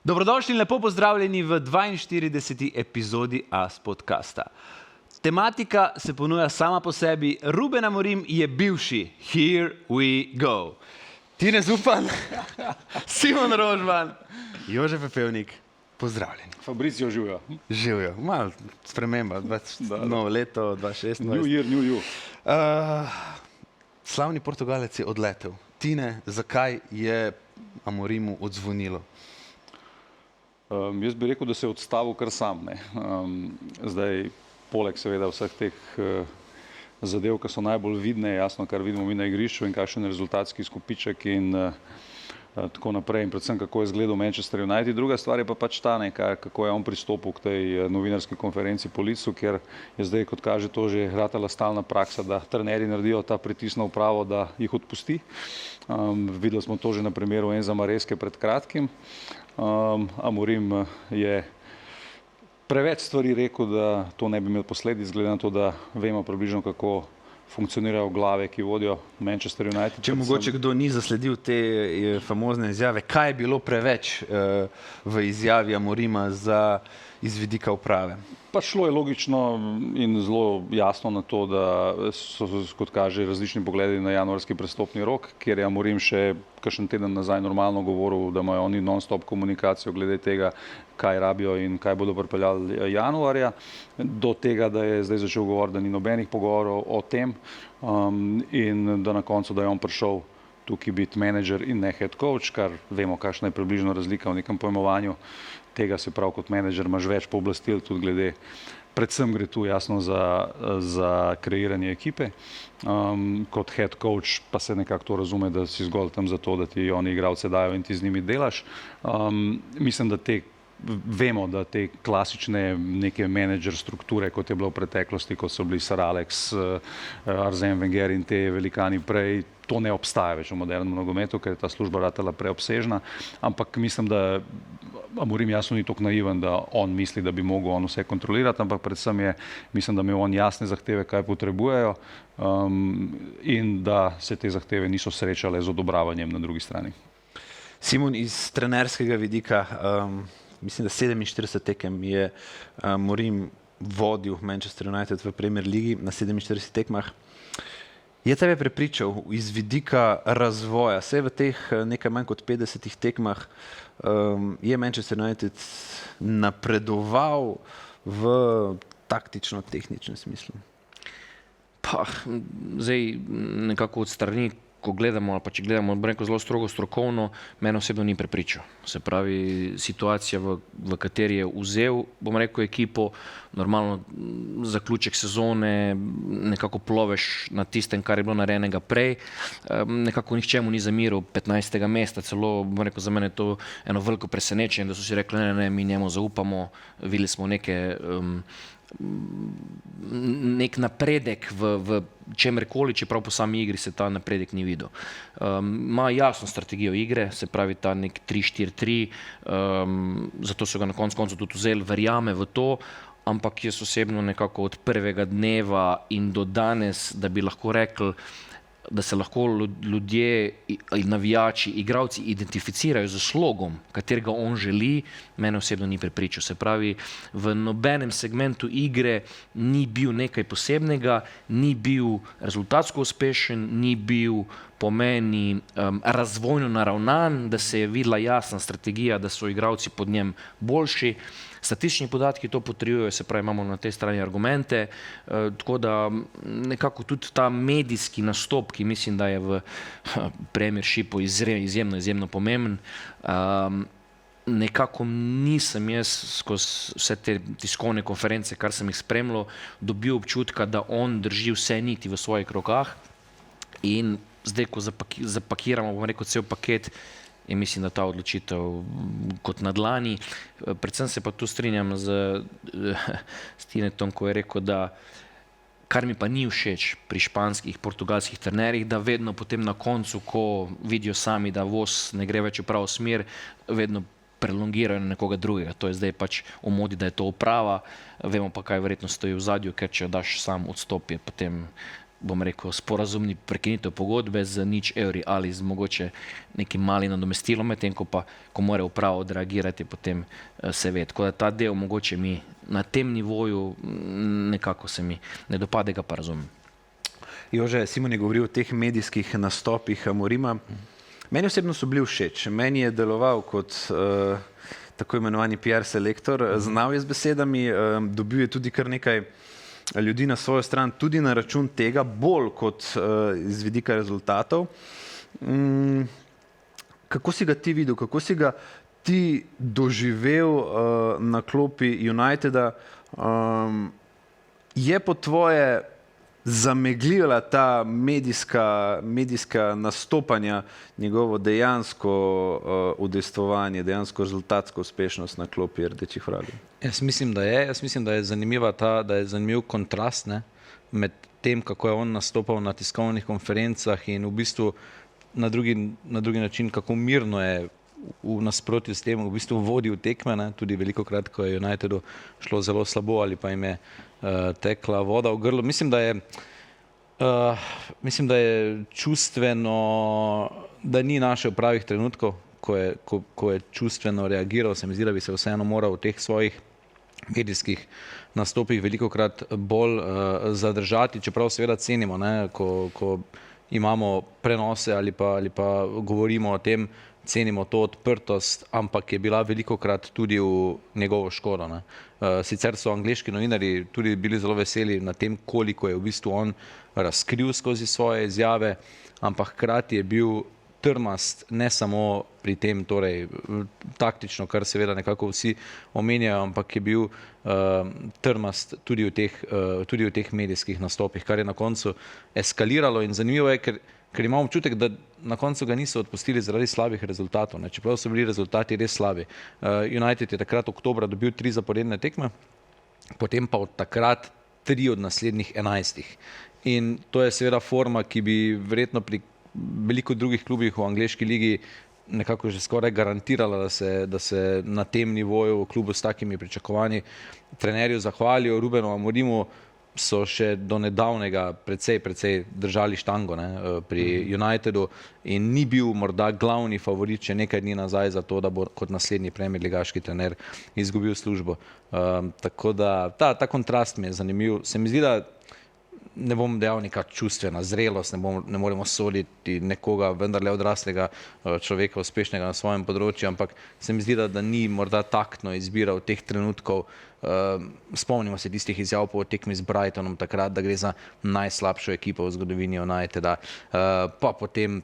Dobrodošli in lepo pozdravljeni v 42. epizodi AS podcasta. Tematika se ponuja sama po sebi, Ruben Amorim je bivši. Here we go. Tine Zupan, Simon Rožman, Jože Pepevnik, pozdravljeni. Fabricio živijo. Živijo, malo sprememba, novo leto, 2016. New year, new you. Slavni Portugalec je odletel. Tine, zakaj je Amorimu odzvonilo? Jaz bi rekel, da se je odstavil kar sam. Zdaj, poleg seveda vseh teh zadev, ki so najbolj vidne, jasno, kar vidimo mi na igrišču in kakšen je rezultatski izkupiček in tako naprej in predvsem kako je izgledal Manchester United. Druga stvar je pa pač ta, kako je on pristopil k tej novinarski konferenci po licu, kjer je zdaj, kot kaže, to že ratala stalna praksa, da trenerji naredijo ta pritisk na upravo, da jih odpusti. Videli smo to že na primeru Enza Mareske pred kratkim. Amorim je preveč stvari rekel, da to ne bi imel posledic, glede na to, da vemo približno, kako funkcionirajo glave, ki vodijo Manchester United. Če mogoče kdo ni zasledil te famozne izjave, kaj je bilo preveč v izjavi Amorima za izvidika uprave? Pa šlo je logično in zelo jasno na to, da so, kot kaže, različni pogledi na januarski prestopni rok, kjer je Amorim še kakšen teden nazaj normalno govoril, da imajo oni non-stop komunikacijo glede tega, kaj rabijo in kaj bodo pripeljali januarja, do tega, da je zdaj začel govoriti, da ni nobenih pogovorov o tem in da na koncu, da je on prišel tukaj biti menedžer in ne head coach, kar vemo, kakšna je približno razlika v nekem pojmovanju tega, se pravi, kot menedžer imaš več pooblastil, tudi glede, predvsem gre tu jasno za kreiranje ekipe. Kot head coach pa se nekako to razume, da si zgolj tam zato, da ti oni igralce dajo in ti z njimi delaš. Mislim, da vemo, da te klasične neke menedžer strukture, kot je bilo v preteklosti, kot so bili Sir Alex, Arsene Wenger in te velikani prej, to ne obstaja več v modernem nogometu, ker je ta služba ratala preobsežna, ampak mislim, da Amorim jasno ni tako naiven, da on misli, da bi mogel on vse kontrolirati, ampak predvsem je, mislim, da imel on jasne zahteve, kaj potrebujejo in da se te zahteve niso srečale z odobravanjem na drugi strani. Simon, iz trenerskega vidika, mislim, da 47 tekem je Amorim vodil Manchester United v Premier Ligi na 47 tekmah. Je tebe prepričal iz vidika razvoja? Vse v teh nekaj manj kot 50 tekmah je Manchester United napredoval v taktično-tehničnem smislu? Pa, zdaj nekako od strani, ko gledamo, ali pa če gledamo, bom rekel, zelo strogo strokovno, mene osebno ni prepričal. Se pravi, situacija, v kateri je vzel, bom rekel, ekipo, normalno zaključek sezone, nekako ploveš na tistem, kar je bilo narejenega prej, nekako nihčemu ni zamiral 15. mesta, celo, bom rekel, za mene je to eno veliko presenečenje, da so si rekli, ne, mi njemu zaupamo, videli smo nek napredek v čemerkoli, čeprav po sami igri se ta napredek ni videl. Ima jasno strategijo igre, se pravi ta nek 3-4-3, zato so ga na koncu tudi vzeli, verjame v to, ampak jaz osebno nekako od prvega dneva in do danes, da bi lahko rekli, da se lahko ljudje, navijači, igralci identificirajo z slogom, katerega on želi, mene osebno ni prepričal. Se pravi, v nobenem segmentu igre ni bil nekaj posebnega, ni bil rezultatsko uspešen, ni bil po meni razvojno naravnan, da se je videla jasna strategija, da so igralci pod njem boljši. Statistični podatki to potrjujejo, se pravi, imamo na tej strani argumente, tako da nekako tudi ta medijski nastop, ki mislim, da je v Premiershipu izjemno pomemben, nekako nisem jaz skozi vse te tiskovne konference, kar sem jih spremljal, dobil občutka, da on drži vse niti v svojih rokah in zdaj, ko zapakiramo, bom rekel, cel paket, in mislim, da ta odločitev kot na dlani. Predvsem se pa tu strinjam s Tinetom, ko je rekel, da kar mi pa ni všeč pri španskih, portugalskih trenerjih, da vedno potem na koncu, ko vidijo sami, da voz ne gre več v pravo smer, vedno prelongirajo na nekoga drugega. To je zdaj pač v modi, da je to uprava, vemo pa, kaj verjetno stoji v zadju, ker če daš sam odstop, je potem bom rekel, sporazumni prekinitev pogodbe z nič evri ali z mogoče nekim malim nadomestilom, medtem ko mora uprava odreagirati, potem se ve. Tako da ta del mogoče mi na tem nivoju nekako se mi ne dopade, ga pa razumem. Jože, Simon je govoril o teh medijskih nastopih Amorima. Meni osebno so bili všeč. Meni je deloval kot tako imenovani PR selektor, znal je z besedami, dobil je tudi kar nekaj ljudi na svojo stran, tudi na račun tega, bolj kot iz vidika rezultatov. Kako si ga ti videl, kako si ga ti doživel na klopi Uniteda? Je po tvoje zamegljila ta medijska nastopanja njegovo dejansko udejstvovanje, dejansko rezultatsko uspešnost na klopi rdečih vragov? Jaz mislim, da je zanimiv kontrast, ne, med tem, kako je on nastopal na tiskovnih konferencah in v bistvu na drugi način, kako mirno je v nasprotju s tem v bistvu vodil tekme, ne, tudi velikokrat, ko je Unitedu šlo zelo slabo ali pa jim je tekla voda v grlu. Mislim, da je čustveno, da ni našel pravih trenutkov, ko je čustveno reagiral. Se mi zdi, da bi se vseeno moral v teh svojih medijskih nastopih velikokrat bolj zadržati, čeprav seveda cenimo, ne, ko imamo prenose ali pa govorimo o tem, cenimo to odprtost, ampak je bila velikokrat tudi v njegovo škodo, ne. Sicer so angleški novinarji tudi bili zelo veseli na tem, koliko je v bistvu on razkril skozi svoje izjave, ampak hkrati je bil trmast ne samo pri tem, torej taktično, kar seveda nekako vsi omenjajo, ampak je bil trmast tudi v teh medijskih nastopih, kar je na koncu eskaliralo. In zanimivo je, ker imam občutek, da na koncu ga niso odpustili zaradi slabih rezultatov, ne, čeprav so bili rezultati res slabi. United je takrat oktobra dobil 3 zaporedne tekme, potem pa od takrat 3 od naslednjih 11. In to je seveda forma, ki bi verjetno pri veliko drugih klubih v angleški ligi nekako že skoraj garantirala, da se na tem nivoju v klubu s takimi pričakovanji trenerju zahvalijo. Rubenu Amorimu so še do nedavnega precej držali štango, ne, pri Unitedu in ni bil morda glavni favorit še nekaj dni nazaj za to, da bo kot naslednji premier ligaški trener izgubil službo. Tako da ta kontrast mi je zanimiv. Se mi zdi, da ne bom dejal neka čustvena zrelost, ne moremo soditi nekoga vendarle odraslega človeka, uspešnega na svojem področju, ampak se mi zdi, da ni morda taktno izbiral teh trenutkov. Spomnimo se tistih izjav po tekmi z Brightonom takrat, da gre za najslabšo ekipo v zgodovini Uniteda, pa potem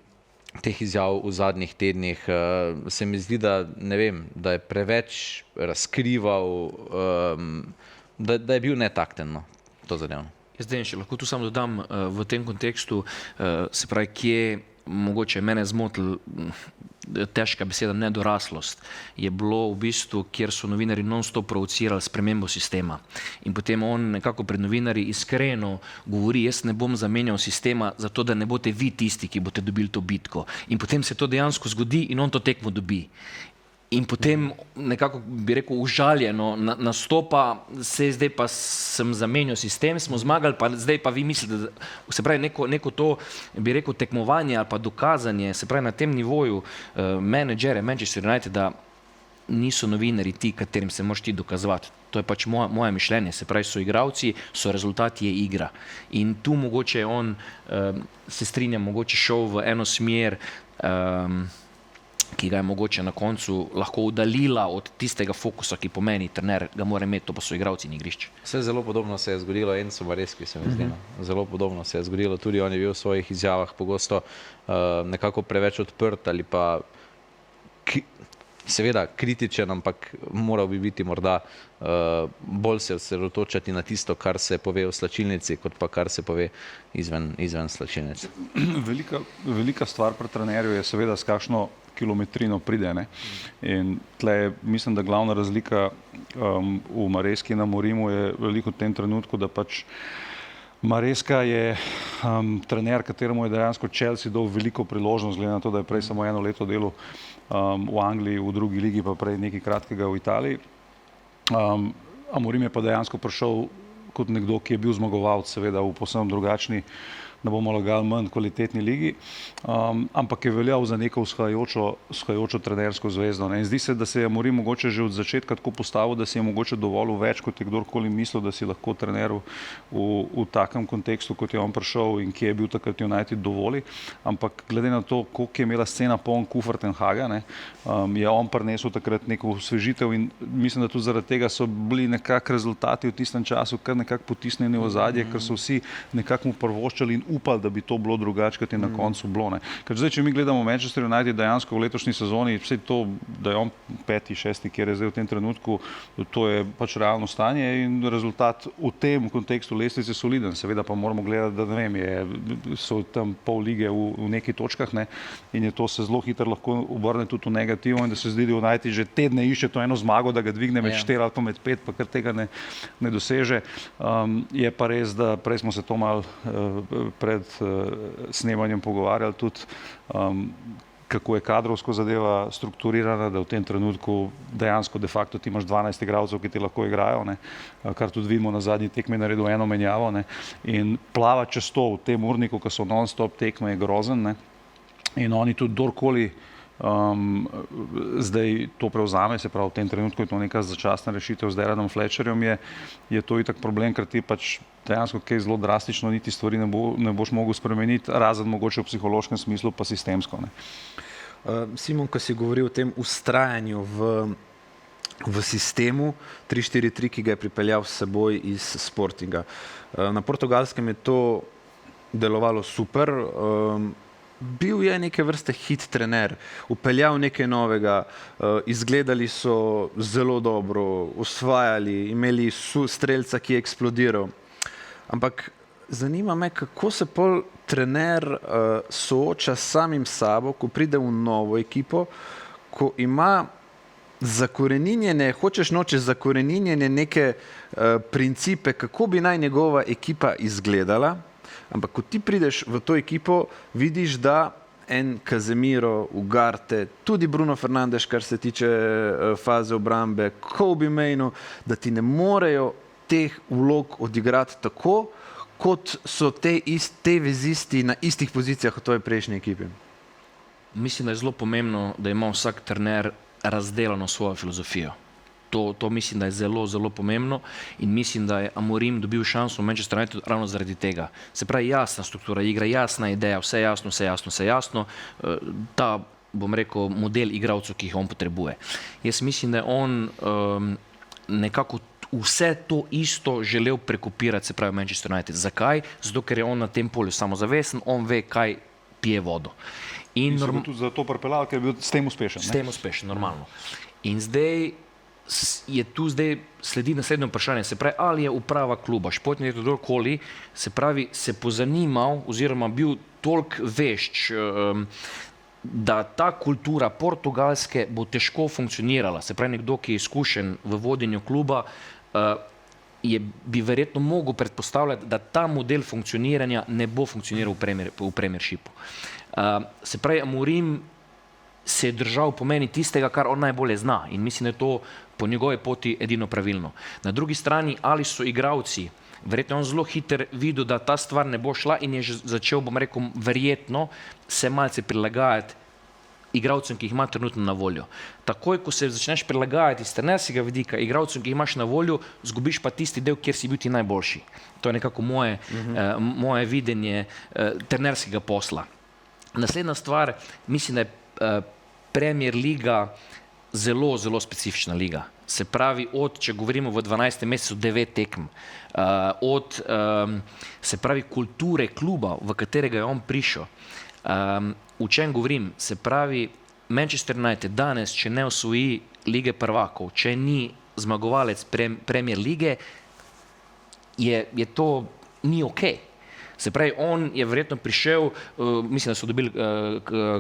teh izjav v zadnjih tednih. Se mi zdi, da ne vem, da je preveč razkrival, da je bil netakten, no, to zadevno. Jaz zdaj še lahko tu samo dodam v tem kontekstu, se pravi, kje mogoče mene zmotil težka beseda nedoraslost, je bilo v bistvu, kjer so novinari non-stop provocirali spremembo sistema. In potem on nekako pred novinarji iskreno govori, jaz ne bom zamenjal sistema zato, da ne boste vi tisti, ki boste dobili to bitko. In potem se to dejansko zgodi in on to tekmo dobi. In potem nekako bi rekel užaljeno nastopa, zdaj pa sem zamenjal sistem, smo zmagali, pa zdaj pa vi mislite, da se pravi neko to, bi rekel, tekmovanje ali pa dokazanje, se pravi na tem nivoju menedžere Manchester United, da niso novinari ti, katerim se moraš ti dokazovati. To je pač moje mišljenje, se pravi so igralci, so rezultati, je igra. In tu mogoče on, se strinjam, mogoče šel v eno smer, ki ga je mogoče na koncu lahko udaljila od tistega fokusa, ki pomeni trener ga mora imeti, to pa so igralci in igrišče. Vse zelo podobno se je zgodilo Enzo Marescu, se mi zdi. Zelo podobno se je zgodilo, tudi on je bil v svojih izjavah pogosto nekako preveč odprt ali pa seveda kritičen, ampak moral bi biti morda bolj se osredotočati na tisto, kar se pove v slačilnici, kot pa kar se pove izven slačilnice. Velika stvar pri trenerju je seveda s kakšno kilometrino pride, ne. In tle mislim, da glavna razlika v Marescu in Amorimu je veliko v tem trenutku, da pač Maresca je trener, kateremu je dejansko Chelsea dal veliko priložnost, glede na to, da je prej samo 1 leto delal v Angliji, v drugi ligi, pa prej nekaj kratkega v Italiji. Amorim je pa dejansko prišel kot nekdo, ki je bil zmagovalec, seveda v povsem drugačni, ne bomo lagali, manj kvalitetni ligi, ampak je veljal za neko vzhajajočo trenersko zvezdo. Ne. In zdi se, da se je Amorim mogoče že od začetka tako postavil, da si je mogoče dovolil več, kot je kdorkoli mislil, da si lahko trener v takem kontekstu, kot je on prišel in ki je bil takrat United dovoli. Ampak glede na to, koliko je imela scena poln Kufr Ten Haga, ne, je on prinesel takrat neko osvežitev in mislim, da tudi zaradi tega so bili nekako rezultati v tistem času kar nekako potisnjeni v ozadje, ker so vsi nekako mu prvoščali in upali, da bi to bilo drugače, kot je na koncu bilo. Ne. Ker zdaj, če mi gledamo Manchester United dejansko v letošnji sezoni, vse to, da je on 5., 6., kjer je zdaj v tem trenutku, to je pač realno stanje in rezultat v tem kontekstu lestvice soliden. Seveda pa moramo gledati, da ne vem, so tam pol lige v nekih točkah, ne, in je to se zelo hitro lahko obrne tudi v negativo in da se zdi, da United že tedne išče to eno zmago, da ga dvigne med 4 ali pa med 5, pa kar tega ne doseže. Je pa res, da prej smo se to malo pred snemanjem pogovarjali tudi, kako je kadrovsko zadeva strukturirana, da v tem trenutku dejansko de facto ti imaš 12 igralcev, ki ti lahko igrajo, ne, kar tudi vidimo na zadnji tekmi naredil eno menjavo, ne, in plava čez to v tem urniku, ko so non-stop tekme, je grozen, ne, in oni tudi kdorkoli zdaj to prevzame, se pravi v tem trenutku je to neka začasna rešitev z Deradom Fletcherjem, je to itak problem, ker ti pač dejansko kaj zelo drastično niti stvari ne boš mogel spremeniti, razen mogoče v psihološkem smislu pa sistemsko. Ne. Simon, ko si govoril o tem ustrajanju v sistemu 3-4-3, ki ga je pripeljal s seboj iz Sportinga. Na Portugalskem je to delovalo super, bil je neke vrste hit trener, upeljal nekaj novega, izgledali so zelo dobro, osvajali, imeli strelca, ki je eksplodiral. Ampak zanima me, kako se pol trener sooča s samim sabo, ko pride v novo ekipo, ko ima zakoreninjene, hočeš nočeš zakoreninjene neke principe, kako bi naj njegova ekipa izgledala. Ampak ko ti prideš v to ekipo, vidiš, da en Casemiro, Ugarte, tudi Bruno Fernandes, kar se tiče faze obrambe, Kobe Mainu, da ti ne morejo teh vlog odigrati tako, kot so te vezisti na istih pozicijah v tvoji prejšnji ekipi. Mislim, da je zelo pomembno, da ima vsak trener razdeljeno svojo filozofijo. To mislim, da je zelo, zelo pomembno in mislim, da je Amorim dobil šanso v Manchester United ravno zaradi tega. Se pravi, jasna struktura igre, jasna ideja, vse jasno. Ta, bom rekel, model igralcev, ki jih on potrebuje. Jaz mislim, da je on nekako vse to isto želel prekopirati, se pravi Manchester United. Zakaj? Zato, ker je on na tem polju samozavesten, on ve, kaj pije vodo. In so tudi zato pripeljali, ker je bil s tem uspešen. S tem uspešen, normalno. In zdaj je tu sledi naslednje vprašanje, se pravi, ali je uprava kluba, športni direktor, kdorkoli, se pravi, se pozanimal oziroma bil toliko vešč, da ta kultura Portugalske bo težko funkcionirala. Se pravi, nekdo, ki je izkušen v vodenju kluba, bi verjetno mogel predpostavljati, da ta model funkcioniranja ne bo funkcioniral v Premiershipu. Se pravi, Amorim se je držal po meni tistega, kar on najbolje zna in mislim, da je to po njegovi poti edino pravilno. Na drugi strani, ali so igralci, verjetno on zelo hiter videl, da ta stvar ne bo šla in je že začel, bom rekel, verjetno se malce prilagajati igralcem, ki jih ima trenutno na voljo. Takoj, ko se začneš prilagajati iz trenerskega vidika igralcem, ki jih imaš na voljo, zgubiš pa tisti del, kjer si bil ti najboljši. To je nekako moje videnje trenerskega posla. Naslednja stvar, mislim, da je Premier Liga zelo, zelo specifična liga. Se pravi, če govorimo v 12. mesecu 9 tekem, se pravi, kulture kluba, v katerega je on prišel. V čem govorim? Se pravi, Manchester United danes, če ne osvoji lige prvakov, če ni zmagovalec Premier lige, je to ni okej. Se pravi, on je verjetno prišel, mislim, da so dobili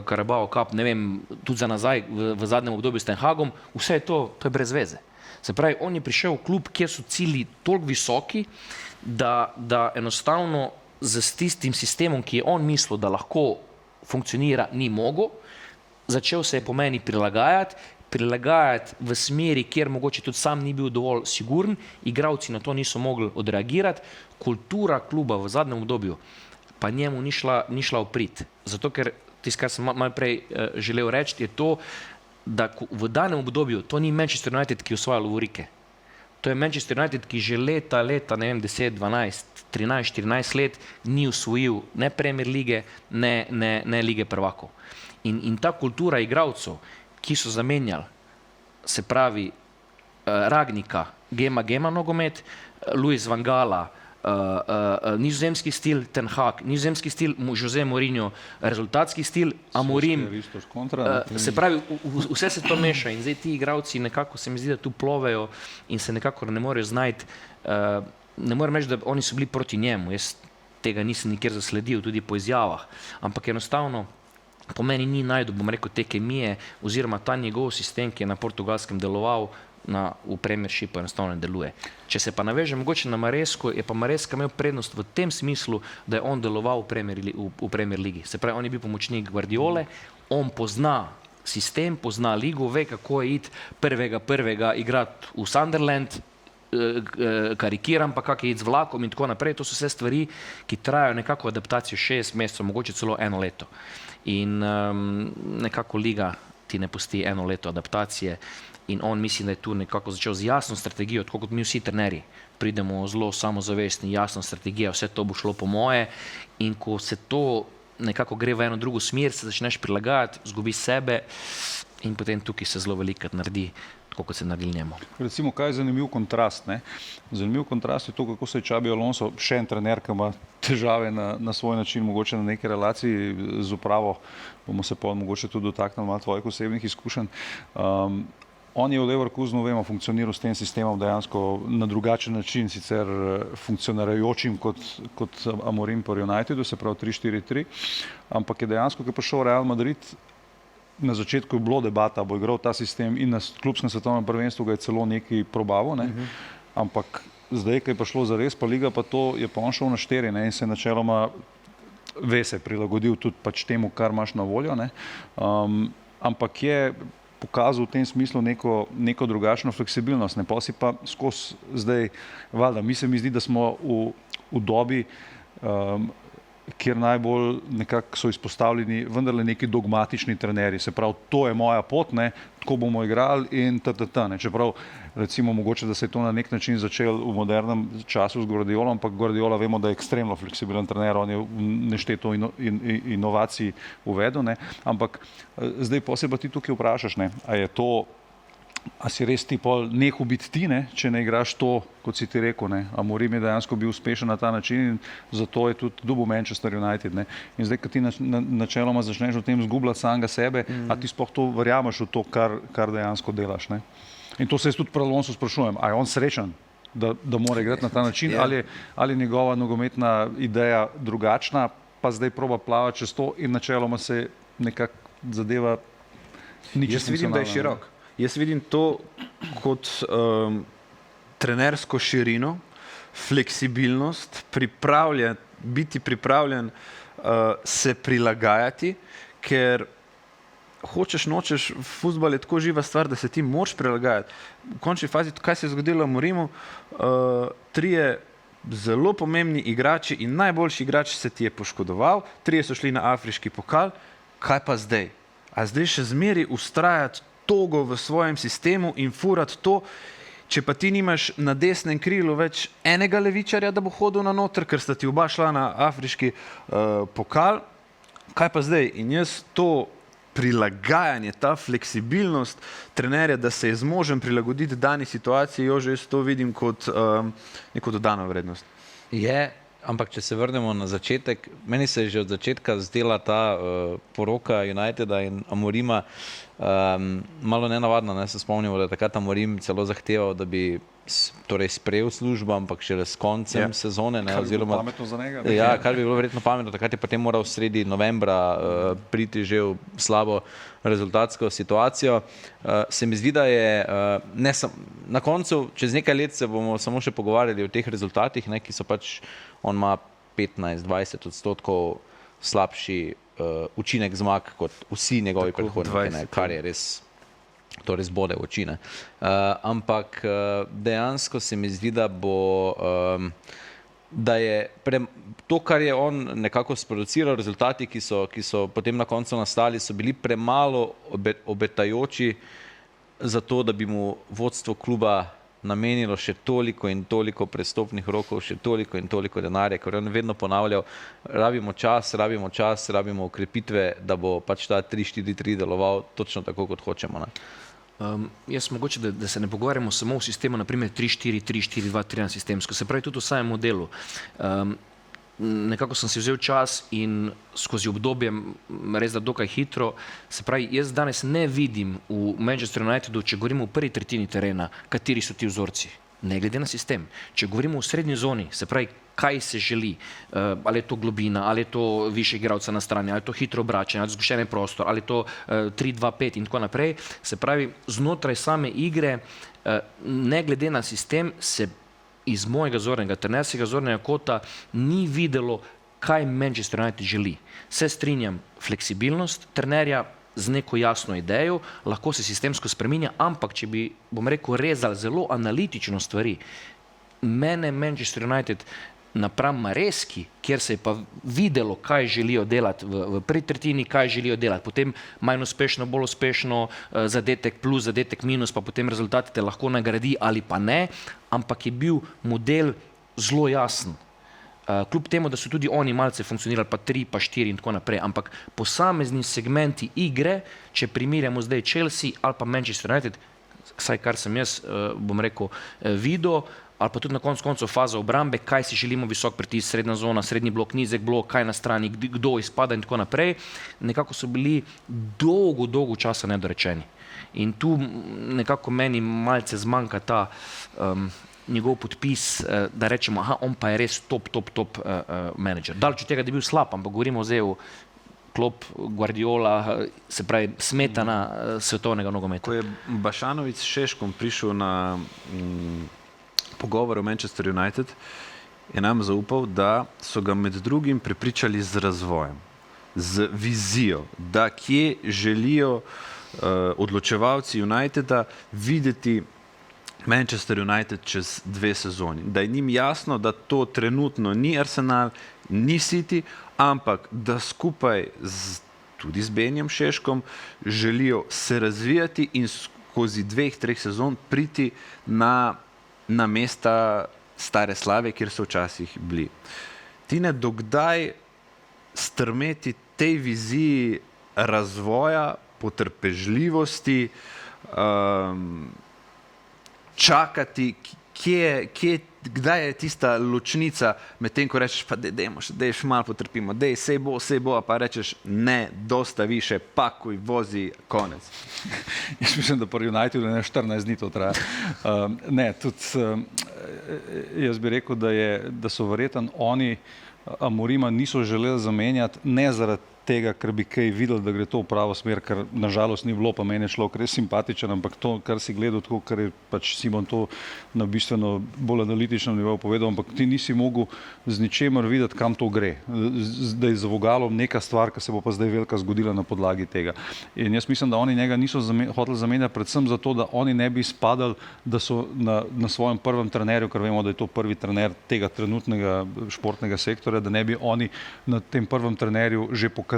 Carabao Cup, ne vem, tudi za nazaj v zadnjem obdobju s Ten Hagom, vse je to je brez veze. Se pravi, on je prišel v klub, kjer so cilji toliko visoki, da enostavno z tistim sistemom, ki je on mislil, da lahko funkcionira, ni mogel, začel se je po meni prilagajati, prilagajati v smeri, kjer mogoče tudi sam ni bil dovolj siguren, igralci na to niso mogli odreagirati, kultura kluba v zadnjem obdobju pa njemu ni šla v prid. Zato, ker tisto, kar sem malo prej želel reči, je to, da v danem obdobju to ni Manchester United, ki osvaja lovorike. To je Manchester United, ki že leta, ne vem, 10, 12, 13, 14 let ni osvojil ne Premier lige, ne lige prvakov. In ta kultura igralcev, ki so zamenjali, se pravi Ragnika, Gema nogomet, Luis van Gaala, nizozemski stil Ten Hag, nizozemski stil Jose Mourinho, rezultatski stil Amorim, se pravi, vse se to meša in zdaj ti igralci nekako se mi zdi, da tu plovejo in se nekako ne morejo znajti. Ne morem reči, da oni so bili proti njemu, jaz tega nisem nikjer zasledil, tudi po izjavah, ampak enostavno po meni ni najdu, bom rekel, te kemije oziroma ta njegov sistem, ki je na Portugalskem deloval, v Premiershipu enostavno ne deluje. Če se pa naveže mogoče na Maresco, je pa Maresca imel prednost v tem smislu, da je on deloval v Premier ligi. Se pravi, on je bil pomočnik Guardiole, on pozna sistem, pozna ligo, ve, kako je iti prvega igrati v Sunderland, karikiram pa, kak je iti z vlakom in tako naprej. To so vse stvari, ki trajajo nekako adaptacijo 6 mesecev, mogoče celo 1 leto. In nekako liga ti ne pusti 1 leto adaptacije in on mislim, da je tu nekako začel z jasno strategijo, tako kot mi vsi trenerji. Pridemo zelo samozavestni, jasna strategija, vse to bo šlo po moje in ko se to nekako gre v eno drugo smer, se začneš prilagajati, zgubiš sebe in potem tukaj se zelo veliko naredi, tako kot se naredi njemu. Recimo, kaj je zanimiv kontrast? Ne? Zanimiv kontrast je to, kako se je Xabi Alonso, še en trener, ki ima težave na svoj način, mogoče na neki relaciji z upravo, bomo se pa mogoče tudi dotaknili malo tvojih osebnih izkušenj. On je v Leverkusenu, vemo, funkcioniral s tem sistemom dejansko na drugačen način, sicer funkcionirajočim kot Amorim po Unitedu, se pravi 3-4-3, ampak je dejansko, ko je prišel Real Madrid, na začetku je bilo debata, bo igral ta sistem in na klubskem svetovnem prvenstvu ga je celo nekaj probaval, ne? Ampak zdaj, ko je prišlo zares, pa liga pa to, je pa on šel na 4, ne? In se načeloma se prilagodil tudi pač temu, kar imaš na voljo, ne? Ampak je pokazal v tem smislu neko drugačno fleksibilnost. Pa si pa skozi zdaj, valjda, mi se mi zdi, da smo v dobi, kjer najbolj nekako so izpostavljeni vendarle neki dogmatični trenerji. Se pravi, to je moja pot, ne, tako bomo igrali in ne. Čeprav recimo mogoče, da se je to na nek način začel v modernem času z Guardiolom, ampak Guardiola vemo, da je ekstremno fleksibilen trener, on je nešteto inovacij uvedel, ne. Ampak zdaj posebej pa ti tukaj vprašaš, ne, a si res ti pol nehal biti ti, ne, če ne igraš to, kot si ti rekel, ne. Amorim je dejansko bil uspešen na ta način in zato je tudi dobil Manchester United, ne. In zdaj, ko ti načeloma začneš v tem zgubljati samega sebe, a ti sploh to verjameš v to, kar dejansko delaš, ne. In to se jaz tudi pri Alonsu sprašujem, a je on srečen, da mora igrati na ta način, ali je njegova nogometna ideja drugačna, pa zdaj proba plavati čez to in načeloma se nekako zadeva nič. Jaz vidim, da je širok. Jaz vidim to kot trenersko širino, fleksibilnost, biti pripravljen se prilagajati, ker hočeš, nočeš, fuzbal je tako živa stvar, da se ti moraš prilagajati. V končni fazi, kaj se je zgodilo v Amorimu, 3 zelo pomembni igrači in najboljši igrač se ti je poškodoval, 3 so šli na afriški pokal, kaj pa zdaj? A zdaj še zmeri ustrajati togo v svojem sistemu in furati to, če pa ti nimaš na desnem krilu več enega levičarja, da bo hodil na noter, ker sta ti oba šla na afriški pokal, kaj pa zdaj? In jaz to prilagajanje, ta fleksibilnost trenerja, da se je zmožen prilagoditi dani situaciji, jo že jaz to vidim kot neko dodano vrednost. Je, ampak če se vrnemo na začetek, meni se je že od začetka zdela ta poroka Uniteda in Amorima malo nenavadno, ne, se spomnimo, da je takrat Amorim celo zahteval, da bi torej sprejel službo, ampak šele s koncem sezone. Ne, kar bi bilo pametno za njega. Ja, kar bi bilo verjetno pametno, takrat je potem moral sredi novembra priti že v slabo rezultatsko situacijo. Se mi zdi, da je na koncu, čez nekaj let se bomo samo še pogovarjali o teh rezultatih, ne, ki so pač, on ima 15-20% slabši učinek zmag kot vsi njegovi predhodniki, kar je res to res bode v oči. Ampak dejansko se mi zdi, da je to, kar je on nekako sproduciral, rezultati, ki so potem na koncu nastali, so bili premalo obetajoči za to, da bi mu vodstvo kluba namenilo še toliko in toliko prestopnih rokov, še toliko in toliko denarja, ker on vedno ponavljal, rabimo čas, rabimo ukrepitve, da bo pač ta 3-4-3 deloval točno tako, kot hočemo. Jaz mogoče, da se ne pogovarjamo samo o sistemu, naprimer 3-4-3, 4-2-3 sistemsko, se pravi tudi v samem modelu. Nekako sem si vzel čas in skozi obdobje, res da dokaj hitro, se pravi, jaz danes ne vidim v Manchester Unitedu, če govorimo v prvi tretjini terena, kateri so ti vzorci, ne glede na sistem. Če govorimo v srednji zoni, se pravi, kaj se želi, ali je to globina, ali je to više igralca na strani, ali je to hitro obračanje, ali je to zgoščeni prostor, ali je to 3-2-5 in tako naprej. Se pravi, znotraj same igre, ne glede na sistem, se iz mojega zornega, trenerskega zornega kota ni videlo, kaj Manchester United želi. Se strinjam, fleksibilnost trenerja z neko jasno idejo, lahko se sistemsko spreminja, ampak če bi, bom rekel, rezali zelo analitično stvari, mene Manchester United napram Mareski, kjer se je pa videlo, kaj želijo delati v prvi tretjini, kaj želijo delati, potem manj uspešno, bolj uspešno, zadetek plus, zadetek minus, pa potem rezultate te lahko nagradi ali pa ne, ampak je bil model zelo jasen. Kljub temu, da so tudi oni malce funkcionirali, pa 3, pa 4 in tako naprej, ampak posamezni segmenti igre, če primerjamo zdaj Chelsea ali pa Manchester United, vsaj kar sem jaz, bom rekel, videl, ali pa tudi na koncu faza obrambe, kaj si želimo, visok pritisk, srednja zona, srednji blok, nizek blok, kaj na strani, kdo izpada in tako naprej, nekako so bili dolgo časa nedorečeni. In tu nekako meni malce zmanjka ta njegov podpis, da rečemo, aha, on pa je res top menedžer. Daleč od tega, da je bil slab, ampak govorimo zdaj o Klopp, Guardiola, se pravi smetana svetovnega nogometa. Ko je Bašanović s Šeškom prišel na pogovor o Manchester United, je nam zaupal, da so ga med drugim prepričali z razvojem, z vizijo, da kje želijo odločevalci Uniteda videti Manchester United čez 2 sezoni. Da je njim jasno, da to trenutno ni Arsenal, ni City, ampak da skupaj tudi z Benjem Šeškom želijo se razvijati in skozi 2-3 sezon priti na mesta stare slave, kjer so včasih bili. Tine, dokdaj strmeti tej viziji razvoja, potrpežljivosti, čakati, kdaj je tista ločnica med tem, ko rečeš, pa dejmo še, dej še malo potrpimo, dej, sej bo, pa rečeš, ne, dosta više, pakuj, vozi, konec. Jaz mislim, da pri Unitedu ne 14 dni to traja. Ne, tudi jaz bi rekel, da so verjetno oni Amorima niso želeli zamenjati, ne zaradi tega, ker bi kaj videli, da gre to v pravo smer, ker nažalost ni bilo, pa meni je človek res simpatičen, ampak to, kar si gledal tako, kar je pač Simon to na bistveno bolj analitičnem nivoju povedal, ampak ti nisi mogel z ničemer videti, kam to gre. Da je zavogalo neka stvar, ki se bo pa zdaj velika zgodila na podlagi tega. In jaz mislim, da oni njega niso hoteli zamenjati predvsem zato, da oni ne bi spadali, da so na svojem prvem trenerju, ker vemo, da je to prvi trener tega trenutnega športnega sektorja, da ne bi oni na tem prvem trenerju že pokazali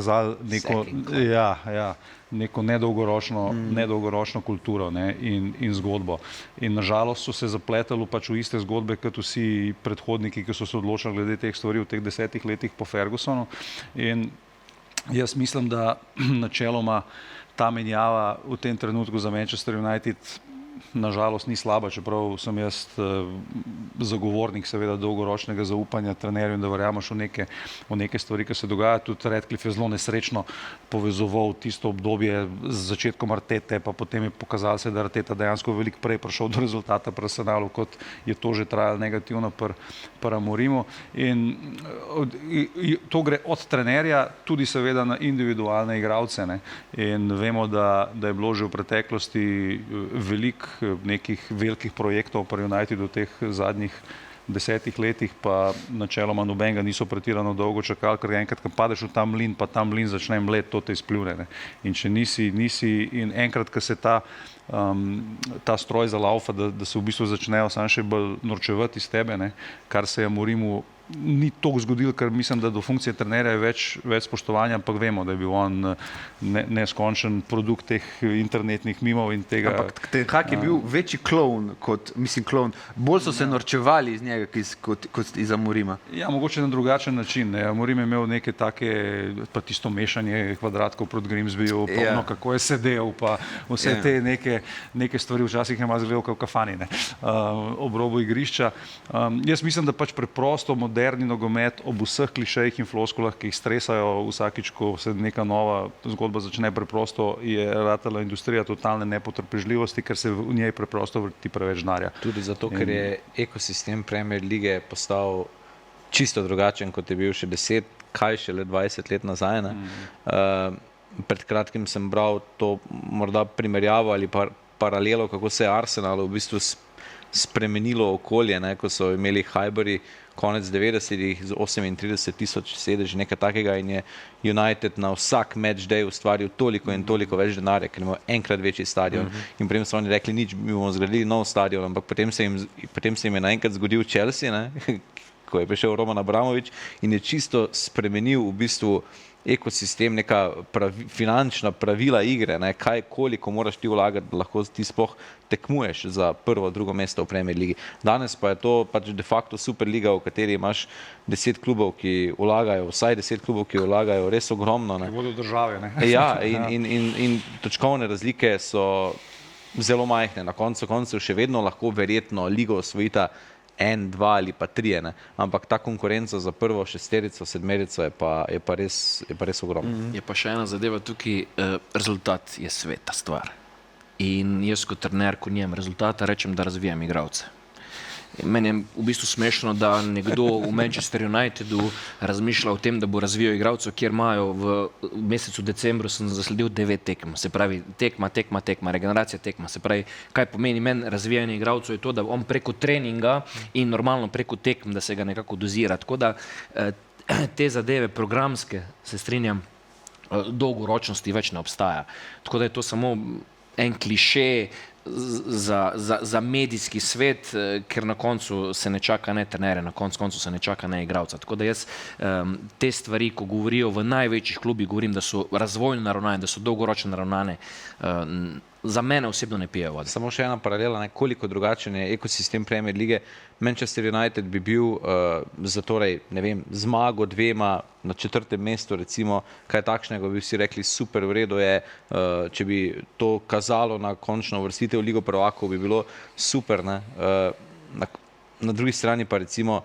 neko nedolgoročno kulturo, ne, in zgodbo. In nažalost so se zapletali pač v iste zgodbe, kot vsi predhodniki, ki so se odločali glede teh stvari v teh 10 letih po Fergusonu. In jaz mislim, da načeloma ta menjava v tem trenutku za Manchester United nažalost ni slaba, čeprav sem jaz zagovornik seveda dolgoročnega zaupanja trenerju in da verjameš v neke stvari, ki se dogajajo. Tudi Radcliffe je zelo nesrečno povezoval tisto obdobje z začetkom Artete, pa potem je pokazalo se, da Arteta dejansko veliko prej prišel do rezultata pri Arsenalu, kot je to že trajalo negativno pri Amorimu. In to gre od trenerja tudi seveda na individualne igralce, ne. In vemo, da je bilo že v preteklosti veliko nekih velikih projektov pri Unitedu v teh zadnjih 10 letih pa načeloma nobenega niso pretirano dolgo čakali, ker enkrat, ko padeš v ta mlin, pa ta mlin začne mlet, to te izpljune. Ne. In če nisi in enkrat, ko se ta stroj zalaufa, da se v bistvu začnejo samo še bolj norčevati iz tebe, ne, kar se je Morimu ni toliko zgodilo, ker mislim, da do funkcije trenerja je več spoštovanja, ampak vemo, da je bil on neskončen produkt teh internetnih mimov in tega. Ampak Ten Hag je bil večji klovn kot, bolj so se norčevali iz njega kot iz Amorima. Ja, mogoče na drugačen način. Ne. Amorim je imel neke take, pa tisto mešanje kvadratkov proti Grimsbyju, pa kako je sedel, pa vse te neke stvari včasih je malo zgledal kot v kafani, ne, ob robu igrišča. Jaz mislim, da pač preprosto moderni nogomet ob vseh klišejih in floskulah, ki jih stresajo vsakič, ko se neka nova zgodba začne, preprosto je ratala industrija totalne nepotrpežljivosti, ker se v njej preprosto vrti preveč denarja. Tudi zato, ker je ekosistem Premier lige postal čisto drugačen, kot je bil še 10, kaj šele 20 let nazaj. Pred kratkim sem bral to morda primerjavo ali paralelo, kako se je Arsenalu v bistvu spremenilo okolje, ne, ko so imeli Highbury konec 90-ih z 38,000 sedeži, nekaj takega, in je United na vsak match day ustvaril toliko in toliko več denarja, ker imel enkrat večji stadion. In potem so oni rekli, nič, mi bomo zgradili nov stadion, ampak potem se jim je naenkrat zgodil Chelsea, ne, ko je prišel Roman Abramovič in je čisto spremenil v bistvu ekosistem, neka finančna pravila igre, ne, koliko moraš ti vlagati, da lahko ti sploh tekmuješ za prvo, drugo mesto v Premier ligi. Danes pa je to pač de facto Superliga, v kateri imaš 10 klubov, ki vlagajo, vsaj 10 klubov, ki vlagajo res ogromno. Ne. Ki bodo države, ne. Ja, in točkovne razlike so zelo majhne. Na koncu koncev še vedno lahko verjetno ligo osvojita 1, 2 ali pa 3, ne. Ampak ta konkurenca za prvo šesterico, sedmerico je pa res ogromna. Je pa še ena zadeva tukaj, rezultat je sveta stvar. In jaz kot trener, ko nijem rezultata, rečem, da razvijam igralce. Meni je v bistvu smešno, da nekdo v Manchester Unitedu razmišlja o tem, da bo razvijal igralcev, kjer imajo v mesecu decembru sem zasledil 9 tekem. Se pravi, tekma, regeneracija tekma. Se pravi, kaj pomeni meni razvijanje igralcev, je to, da on preko treninga in normalno preko tekem, da se ga nekako dozira. Tako da te zadeve programske, se strinjam, dolgoročnosti več ne obstaja. Tako da je to samo en kliše za medijski svet, ker na koncu se ne čaka ne trenere, na koncu se ne čaka ne igralca. Tako da jaz te stvari, ko govorijo v največjih klubih, govorim, da so razvojno naravnane, da so dolgoročno naravnane, za mene osebno ne pijejo vode. Samo še ena paralela, ne, koliko drugačen je ekosistem Premier lige. Manchester United bi bil za torej, ne vem, zmago 2 na 4. mestu, recimo, kaj takšnega bi vsi rekli, super, v redu je, če bi to kazalo na končno uvrstitev Ligo prvakov, bi bilo super, ne. Na drugi strani pa recimo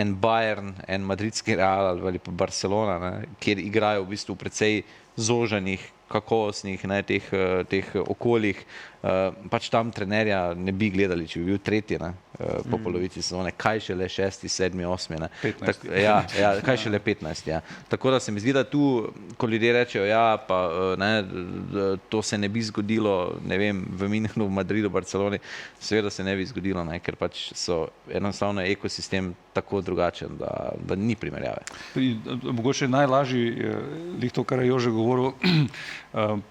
en Bayern, en madridski Real ali pa Barcelona, ne, kjer igrajo v bistvu precej zoženih, kakovostnih, ne, teh okoljih, pač tam trenerja ne bi gledali, če bi bil 3, ne, po polovici sezone, kaj šele 6, 7, 8, ne. 15. Ja, kaj šele 15, ja. Tako da se mi zdi, da tu, ko ljudje rečejo, ja, pa ne, to se ne bi zgodilo, ne vem, v Münchenu, v Madridu, Barceloni, seveda se ne bi zgodilo, ne, ker pač so enostavno ekosistem tako drugačen, da ni primerjave. Mogoče najlažji, lih to, kar je Jože govoril,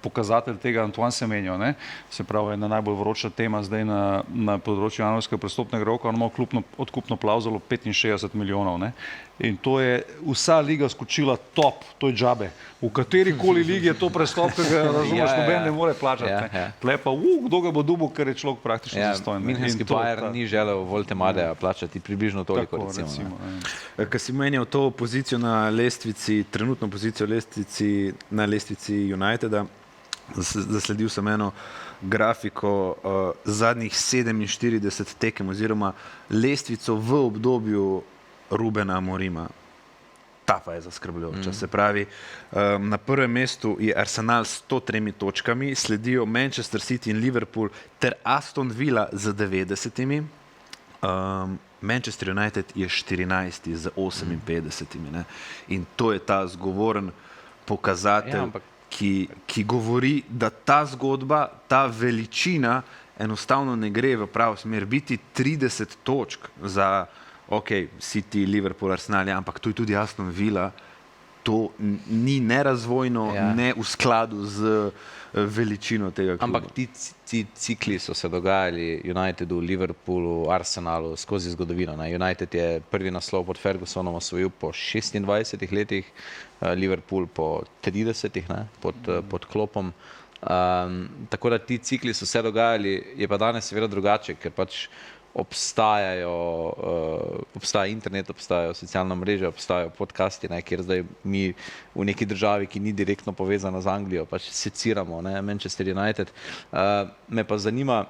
pokazatelj tega Antoine Semenyo, ne, se pravi, ena najbolj vroča tema zdaj na področju januarskega prestopnega roka, on ima odkupno klavzulo 65 milijonov, ne. In to je vsa liga skočila top, to je džabe. V katerikoli ligi je to prestop, ki ga razumeš, noben ne more plačati. Tle pa, kdo ga bo dobil, ker je človek praktično zastojen. Minhenski Bayern ni želel Voltemadeja plačati približno toliko, recimo. Ko si menjal to pozicijo na lestvici, trenutno pozicijo na lestvici Uniteda, zasledil sem eno grafiko zadnjih 47 tekem oziroma lestvico v obdobju Rubena Amorima. Ta pa je zaskrbljujoča. Se pravi, na prvem mestu je Arsenal s 103 točkami, sledijo Manchester City in Liverpool ter Aston Villa z 90. Manchester United je 14 z 58. Ne? In to je ta zgovoren pokazatelj, ki govori, da ta zgodba, ta veličina enostavno ne gre v pravo smer. Biti 30 točk za, City, Liverpool, Arsenal, ampak to je tudi Aston Villa, to ni nerazvojno, ne v skladu z veličino tega kluba. Ampak ti cikli so se dogajali Unitedu, Liverpoolu, Arsenalu skozi zgodovino. United je prvi naslov pod Fergusonom osvojil po 26 letih, Liverpool po 30, pod Kloppom. Tako da ti cikli so se dogajali, je pa danes seveda drugače, ker pač obstaja internet, obstajajo socialne mreže, obstajajo podcasti, kjer zdaj mi v neki državi, ki ni direktno povezana z Anglijo, pač seciramo, Manchester United. Me pa zanima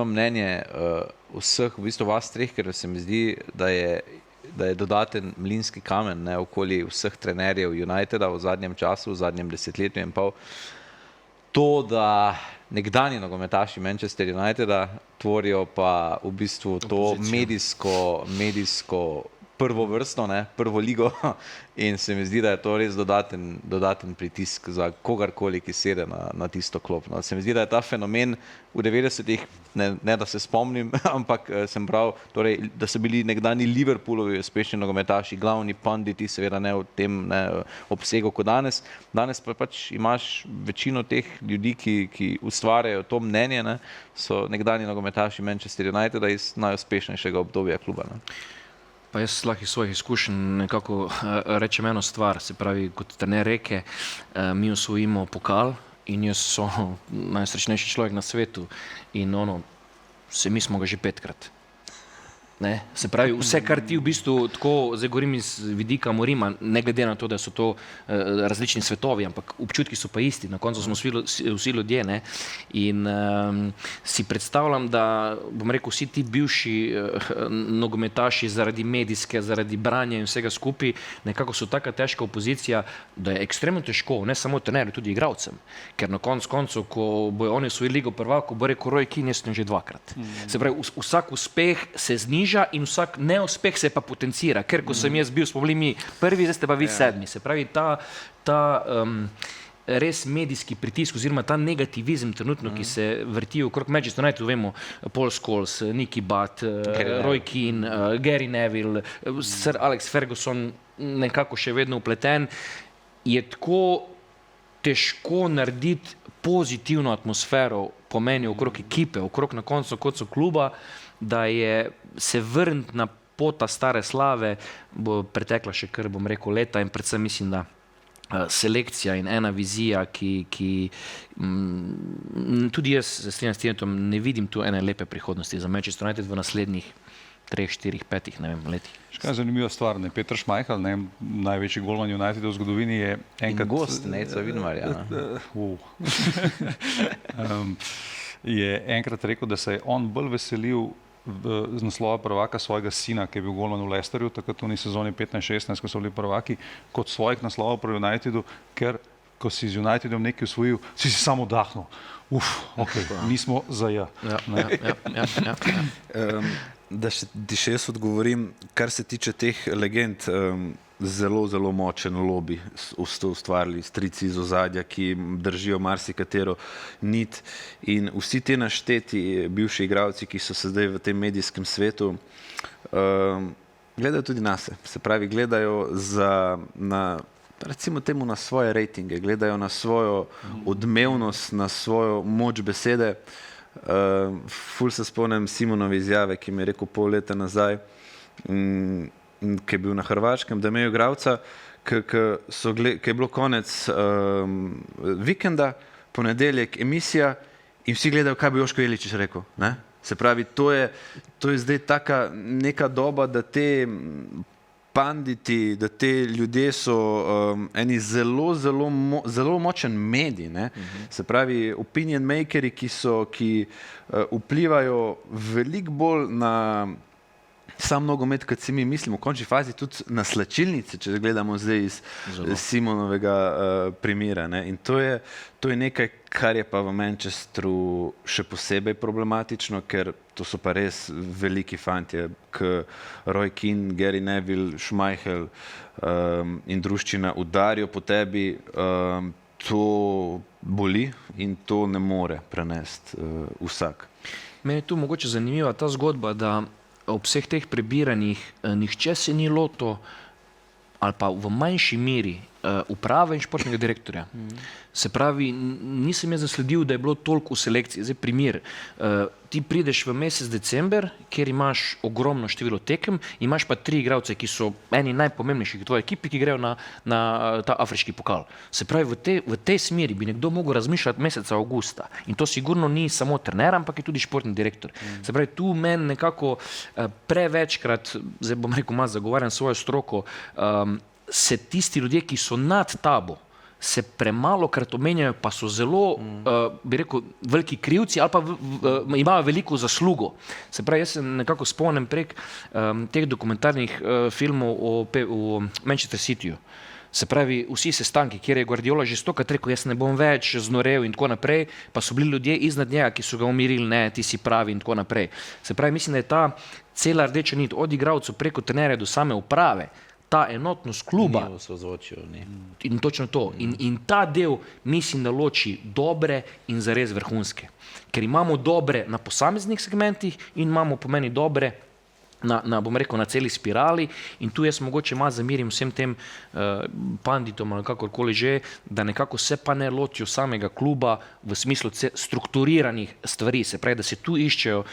mnenje vseh, v bistvu vas treh, ker se mi zdi, da je dodaten mlinski kamen okoli vseh trenerjev Uniteda v zadnjem času, v zadnjem desetletju in pol, to, da nekdanji nogometaši Manchester Uniteda tvorijo pa v bistvu to medijsko prvovrstno, prvo ligo in se mi zdi, da je to res dodaten pritisk za kogarkoli, ki sede na tisto klop. Se mi zdi, da je ta fenomen v 90-ih, ne da se spomnim, ampak sem prav, torej, da so bili nekdani Liverpoolovi uspešni nogometaši, glavni panditi, seveda ne v tem obsegu kot danes. Danes pa pač imaš večino teh ljudi, ki ustvarjajo to mnenje, so nekdani nogometaši Manchester Uniteda iz najuspešnejšega obdobja kluba. Pa jaz lahko iz svojih izkušenj nekako rečem eno stvar, se pravi, kot trener Reke, mi osvojimo pokal in jaz sem najsrečnejši človek na svetu in mi smo ga že 5-krat. Se pravi, vse, kar ti v bistvu tako, zdaj govorim iz vidika Morima, ne glede na to, da so to različni svetovi, ampak občutki so pa isti, na koncu smo vsi ljudje, in si predstavljam, da, bom rekel, vsi ti bivši nogometaši zaradi medijske, zaradi branja in vsega skupaj, nekako so taka težka opozicija, da je ekstremno težko, ne samo trenerju, tudi igralcem, ker na koncu, ko bojo oni osvojili Ligo prvakov, bo rekel Roy Keane, jaz sem že 2-krat. Se pravi, vsak uspeh se zniža in vsak neuspeh se pa potencira, ker ko sem jaz bil, smo bili mi prvi, zdaj ste pa vi 7. Se pravi, ta res medijski pritisk oziroma ta negativizem trenutno, ki se vrti okrog Manchester United, vemo, Paul Scholes, Nicky Butt, Roy Keane, Gary Neville, Sir Alex Ferguson nekako še vedno vpleten, je tako težko narediti pozitivno atmosfero po meni okrog ekipe, okrog na koncu kot so kluba, da je se vrniti na pota stare slave, bo pretekla še kar, bom rekel, leta in predvsem mislim, da selekcija in ena vizija, ki tudi jaz se strinjam s tem, ne vidim tu ene lepe prihodnosti za Manchester United v naslednjih 3, 4, 5 letih. Kaj je zanimiva stvar, Peter Schmeichel, največji golman Uniteda v zgodovini, je enkrat... In gost, Neca Vidmarja. Je enkrat rekel, da se je on bolj veselil z naslova prvaka svojega sina, ki je bil golman v Leicesterju, takrat v sezoni 15-16, ko so bili prvaki, kot svojih naslovov pri Unitedu, ker ko si z Unitedom nekaj osvojil, si samo dahnil. Mi smo za ja. Da še jaz odgovorim, kar se tiče teh legend, zelo, zelo močen lobby so ustvarili strici iz ozadja, ki držijo marsikatero nit in vsi te našteti bivši igralci, ki so se zdaj v tem medijskem svetu, gledajo tudi nase. Se pravi, gledajo recimo temu na svoje rejtinge, gledajo na svojo odmevnost, na svojo moč besede. Ful se spomnim Simonove izjave, ki mi je rekel pol leta nazaj, ki je bil na Hrvaškem, da imajo igralca, ki je bilo konec vikenda, ponedeljek emisija in vsi gledajo, kaj bi Joško Jeličić rekel. Se pravi, to je zdaj taka neka doba, da te panditi, da te ljudje so eni zelo močen medij. Se pravi, opinion makeri, ki vplivajo veliko bolj na sam nogomet, kot si mi mislimo, v končni fazi tudi na slačilnice, če gledamo zdaj iz Simonovega primera. In to je nekaj, kar je pa v Manchesteru še posebej problematično, ker to so pa res veliki fantje, Roy Keane, Gary Neville, Schmeichel in druščina udarijo po tebi, to boli in to ne more prenesti vsak. Meni je tu mogoče zanimiva ta zgodba, da ob vseh teh prebiranjih nihče se ni lotil ali pa v manjši meri uprave in športnega direktorja. Se pravi, nisem jaz zasledil, da je bilo toliko v selekciji. Zdaj primer, ti prideš v mesec december, kjer imaš ogromno število tekem, imaš pa 3 igralce, ki so eni najpomembnejših v tvoji ekipi, ki grejo na ta afriški pokal. Se pravi, v tej smeri bi nekdo mogel razmišljati meseca avgusta. In to sigurno ni samo trener, ampak je tudi športni direktor. Se pravi, tu meni nekako prevečkrat, zdaj bom rekel, malo zagovarjam svojo stroko, se tisti ljudje, ki so nad tabo, se premalokrat omenjajo, pa so zelo, bi rekel, veliki krivci ali pa imajo veliko zaslugo. Se pravi, jaz se nekako spomnim prek teh dokumentarnih filmov o Manchester Cityju. Se pravi, vsi sestanki, kjer je Guardiola že stokrat rekel, jaz ne bom več znorel in tako naprej, pa so bili ljudje iznad njega, ki so ga umirili, ne, ti si pravi in tako naprej. Se pravi, mislim, da je ta cela rdeča nit od igralcev preko trenerja do same uprave, ta enotnost kluba. Ni v sozvočju, ni. In točno to. In ta del mislim, da loči dobre in zares vrhunske. Ker imamo dobre na posameznih segmentih in imamo po meni dobre bom rekel, na celi spirali in tu jaz mogoče malo zamirim vsem tem panditom ali kakorkoli že, da nekako se pa ne lotijo samega kluba v smislu strukturiranih stvari, se pravi, da se tu iščejo,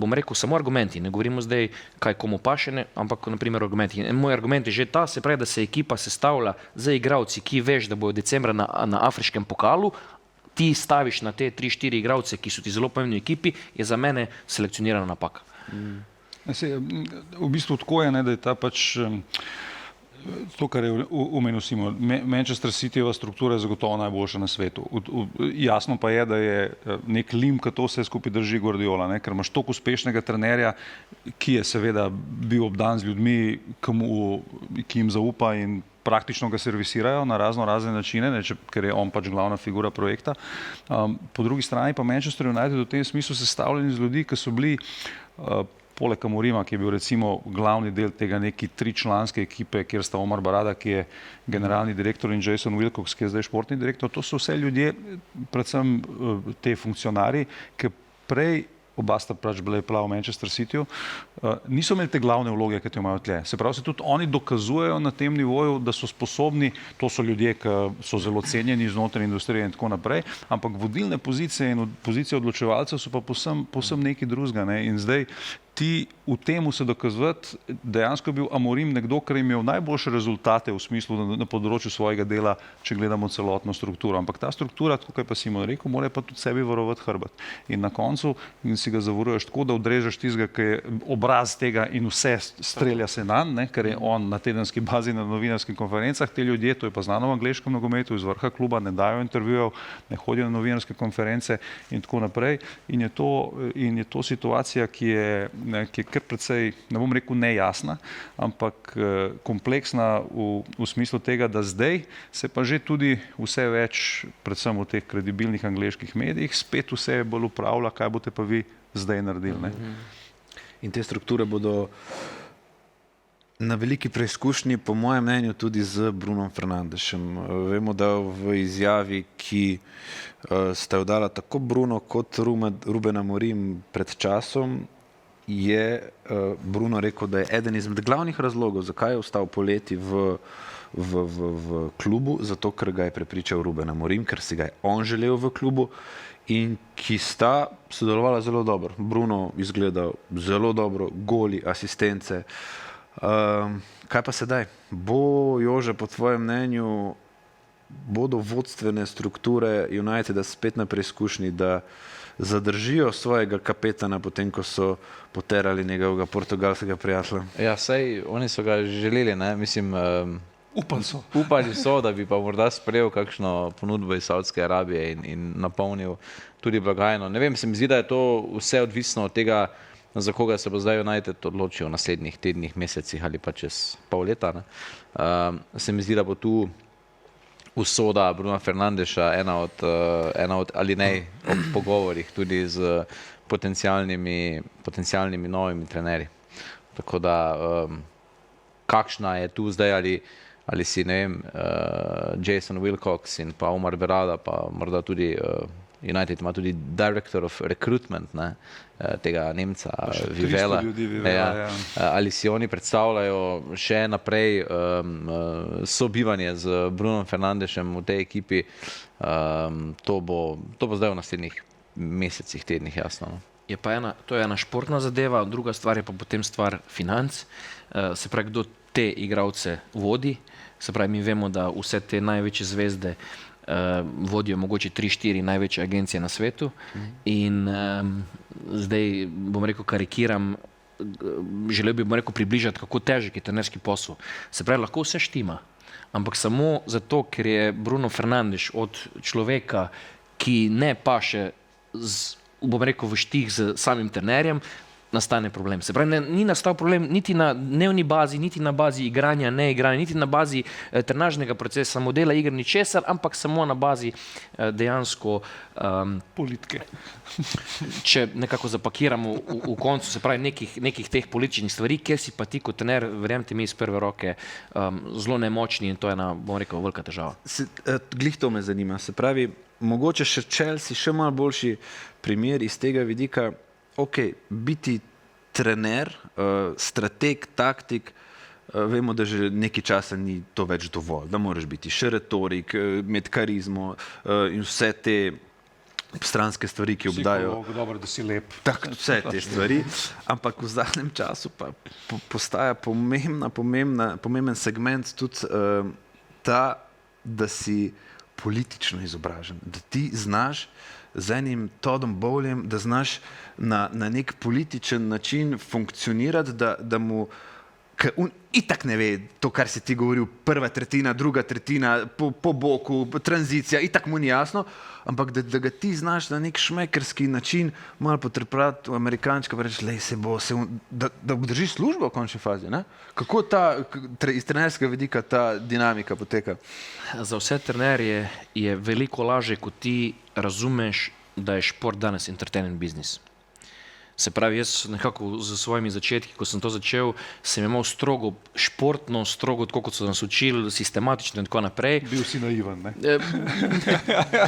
bom rekel, samo argumenti, ne govorimo zdaj, kaj komu paše, ampak na primer argumenti. In moj argument je že ta, se pravi, da se ekipa sestavlja z igralci, ki veš, da bojo decembra na afriškem pokalu, ti staviš na te 3-4 igralce, ki so ti zelo pomembni v ekipi, je za mene selekcionirana napaka. V bistvu tako je, da je ta pač to, kar je omenil Simon. Manchester Cityjeva struktura je zagotovo najboljša na svetu. Jasno pa je, da je nek lim, ki to vse skupaj drži Guardiola, ker imaš toliko uspešnega trenerja, ki je seveda bil obdan z ljudmi, ki jim zaupa in praktično ga servisirajo na razne načine, ker je on pač glavna figura projekta. Po drugi strani pa Manchester United v tem smislu sestavljen iz ljudi, ki so bili poleg Amorima, ki je bil recimo glavni del tega neki 3-članske ekipe, kjer sta Omar Barada, ki je generalni direktor, in Jason Wilcox, ki je zdaj športni direktor, to so vse ljudje, predvsem te funkcionarji, ki prej, oba sta pač bila v Manchester Cityju, niso imeli te glavne vloge, ki te imajo tle. Se pravi, se tudi oni dokazujejo na tem nivoju, da so sposobni, to so ljudje, ki so zelo cenjeni znotraj industrije in tako naprej, ampak vodilne pozicije in pozicije odločevalcev so pa povsem nekaj drugega. In zdaj ti v temu se dokazovati, dejansko je bil Amorim nekdo, ki je imel najboljše rezultate v smislu na področju svojega dela, če gledamo celotno strukturo. Ampak ta struktura, tako je pa Simon rekel, mora pa tudi sebi varovati hrbet. In na koncu si ga zavaruješ tako, da odrežeš tistega, ki je obraz tega in vse strelja se nanj, ker je on na tedenski bazi na novinarskih konferencah. Te ljudje, to je pa znano v angleškem nogometu, iz vrha kluba ne dajo intervjujev, ne hodijo na novinarske konference in tako naprej. In je to situacija, ki je kar precej, ne bom rekel nejasna, ampak kompleksna v smislu tega, da zdaj se pa že tudi vse več, predvsem v teh kredibilnih angleških medijih, spet vse bolj upravlja, kaj boste pa vi zdaj naredili. In te strukture bodo na veliki preizkušnji, po mojem mnenju, tudi z Brunom Fernandešem. Vemo, da v izjavi, ki sta jo dala tako Bruno kot Ruben Amorim pred časom, je Bruno rekel, da je eden izmed glavnih razlogov, zakaj je ostal poleti v klubu, zato ker ga je prepričal Ruben Amorim, ker si ga je on želel v klubu in ki sta sodelovala zelo dobro. Bruno izgleda zelo dobro, goli, asistence. Kaj pa sedaj? Bo, Jože, po tvojem mnenju, bodo vodstvene strukture Uniteda spet na preizkušnji, da zadržijo svojega kapetana, potem ko so poterali njegovega portugalskega prijatelja? Ja, saj oni so ga želeli, ne, mislim, upali so, da bi pa morda sprejel kakšno ponudbo iz Saudske Arabije in napolnil tudi blagajno. Ne vem, se mi zdi, da je to vse odvisno od tega, za koga se bo zdaj United odločil v naslednjih tednih, mesecih ali pa čez pol leta. Se mi zdi, da bo tu usoda Bruna Fernandeša ena od alinej ob pogovorih tudi z potencialnimi novimi trenerji. Tako da kakšna je tu zdaj ali si, ne vem, Jason Wilcox in pa Omar Berrada, pa morda tudi United ima tudi Director of Recruitment, ne, tega Nemca Vivela. Ali si oni predstavljajo še naprej sobivanje z Brunom Fernandešem v tej ekipi, to bo zdaj v naslednjih mesecih, tednih, jasno. To je ena športna zadeva, druga stvar je pa potem stvar financ, se pravi, kdo te igralce vodi, se pravi, mi vemo, da vse te največje zvezde vodijo mogoče 3-4 največje agencije na svetu in zdaj, bom rekel, karikiram, želel bi, bom rekel, približati, kako težek je trenerski posel. Se pravi, lahko vse štima, ampak samo zato, ker je Bruno Fernandes od človeka, ki ne paše bom rekel, v štih z samim trenerjem, nastane problem. Se pravi, ni nastal problem niti na dnevni bazi, niti na bazi igranja, neigranja, niti na bazi trenažnega procesa, modela igre, ničesar, ampak samo na bazi dejansko politike. Če nekako zapakiramo v koncu, se pravi, nekih teh političnih stvari, kjer si pa ti kot trener, verjemite mi, iz prve roke zelo nemočni in to je ena, bom rekel, velika težava. Glih to me zanima. Se pravi, mogoče še Chelsea, še malo boljši primer iz tega vidika, biti trener, strateg, taktik, vemo, da že nekaj časa ni to več dovolj, da moraš biti še retorik, imeti karizmo in vse te stranske stvari, ki obdajo. Dobro, da si lep. Tak, vse te stvari, ampak v zadnjem času pa postaja pomemben segment tudi ta, da si politično izobražen, da ti znaš z enim Toddom Bowleyem, da znaš na nek političen način funkcionirati, da mu itak ne ve to, kar si ti govoril, prva tretjina, druga tretjina, po boku, tranzicija, itak mu ni jasno, ampak da ga ti znaš na nek šmekerski način malo potrpati v Amerikančka, pa reči, da obdržiš službo v končni fazi. Ne? Kako iz trenerskega vidika ta dinamika poteka? Za vse trenerje je veliko lažje, kot ti razumeš, da je šport danes entertainment business. Se pravi, jaz nekako z svojimi začetki, ko sem to začel, sem imel strogo športno, strogo tako, kot so nas učili, sistematično in tako naprej. Bil si naivan, ne?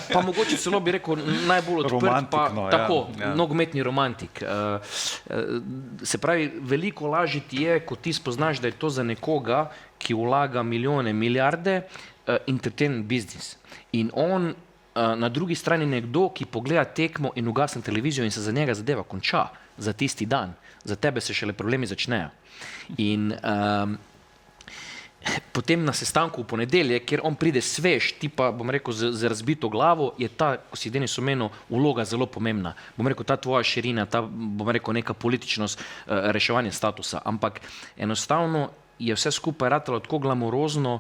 Pa mogoče celo bi rekel najbolj odprt, pa tako, nogometni romantik. Se pravi, veliko lažje ti je, ko ti spoznaš, da je to za nekoga, ki vlaga milijone, milijarde, entertainment business. In on na drugi strani nekdo, ki pogleda tekmo in ugasne televizijo in se za njega zadeva konča za tisti dan. Za tebe se šele problemi začnejo. In potem na sestanku v ponedeljek, kjer on pride svež, ti pa, bom rekel, z razbito glavo, je ta, ko si Denis omenil, vloga zelo pomembna. Bom rekel, ta tvoja širina, ta, bom rekel, neka političnost, reševanje statusa. Ampak enostavno je vse skupaj ratalo tako glamurozno,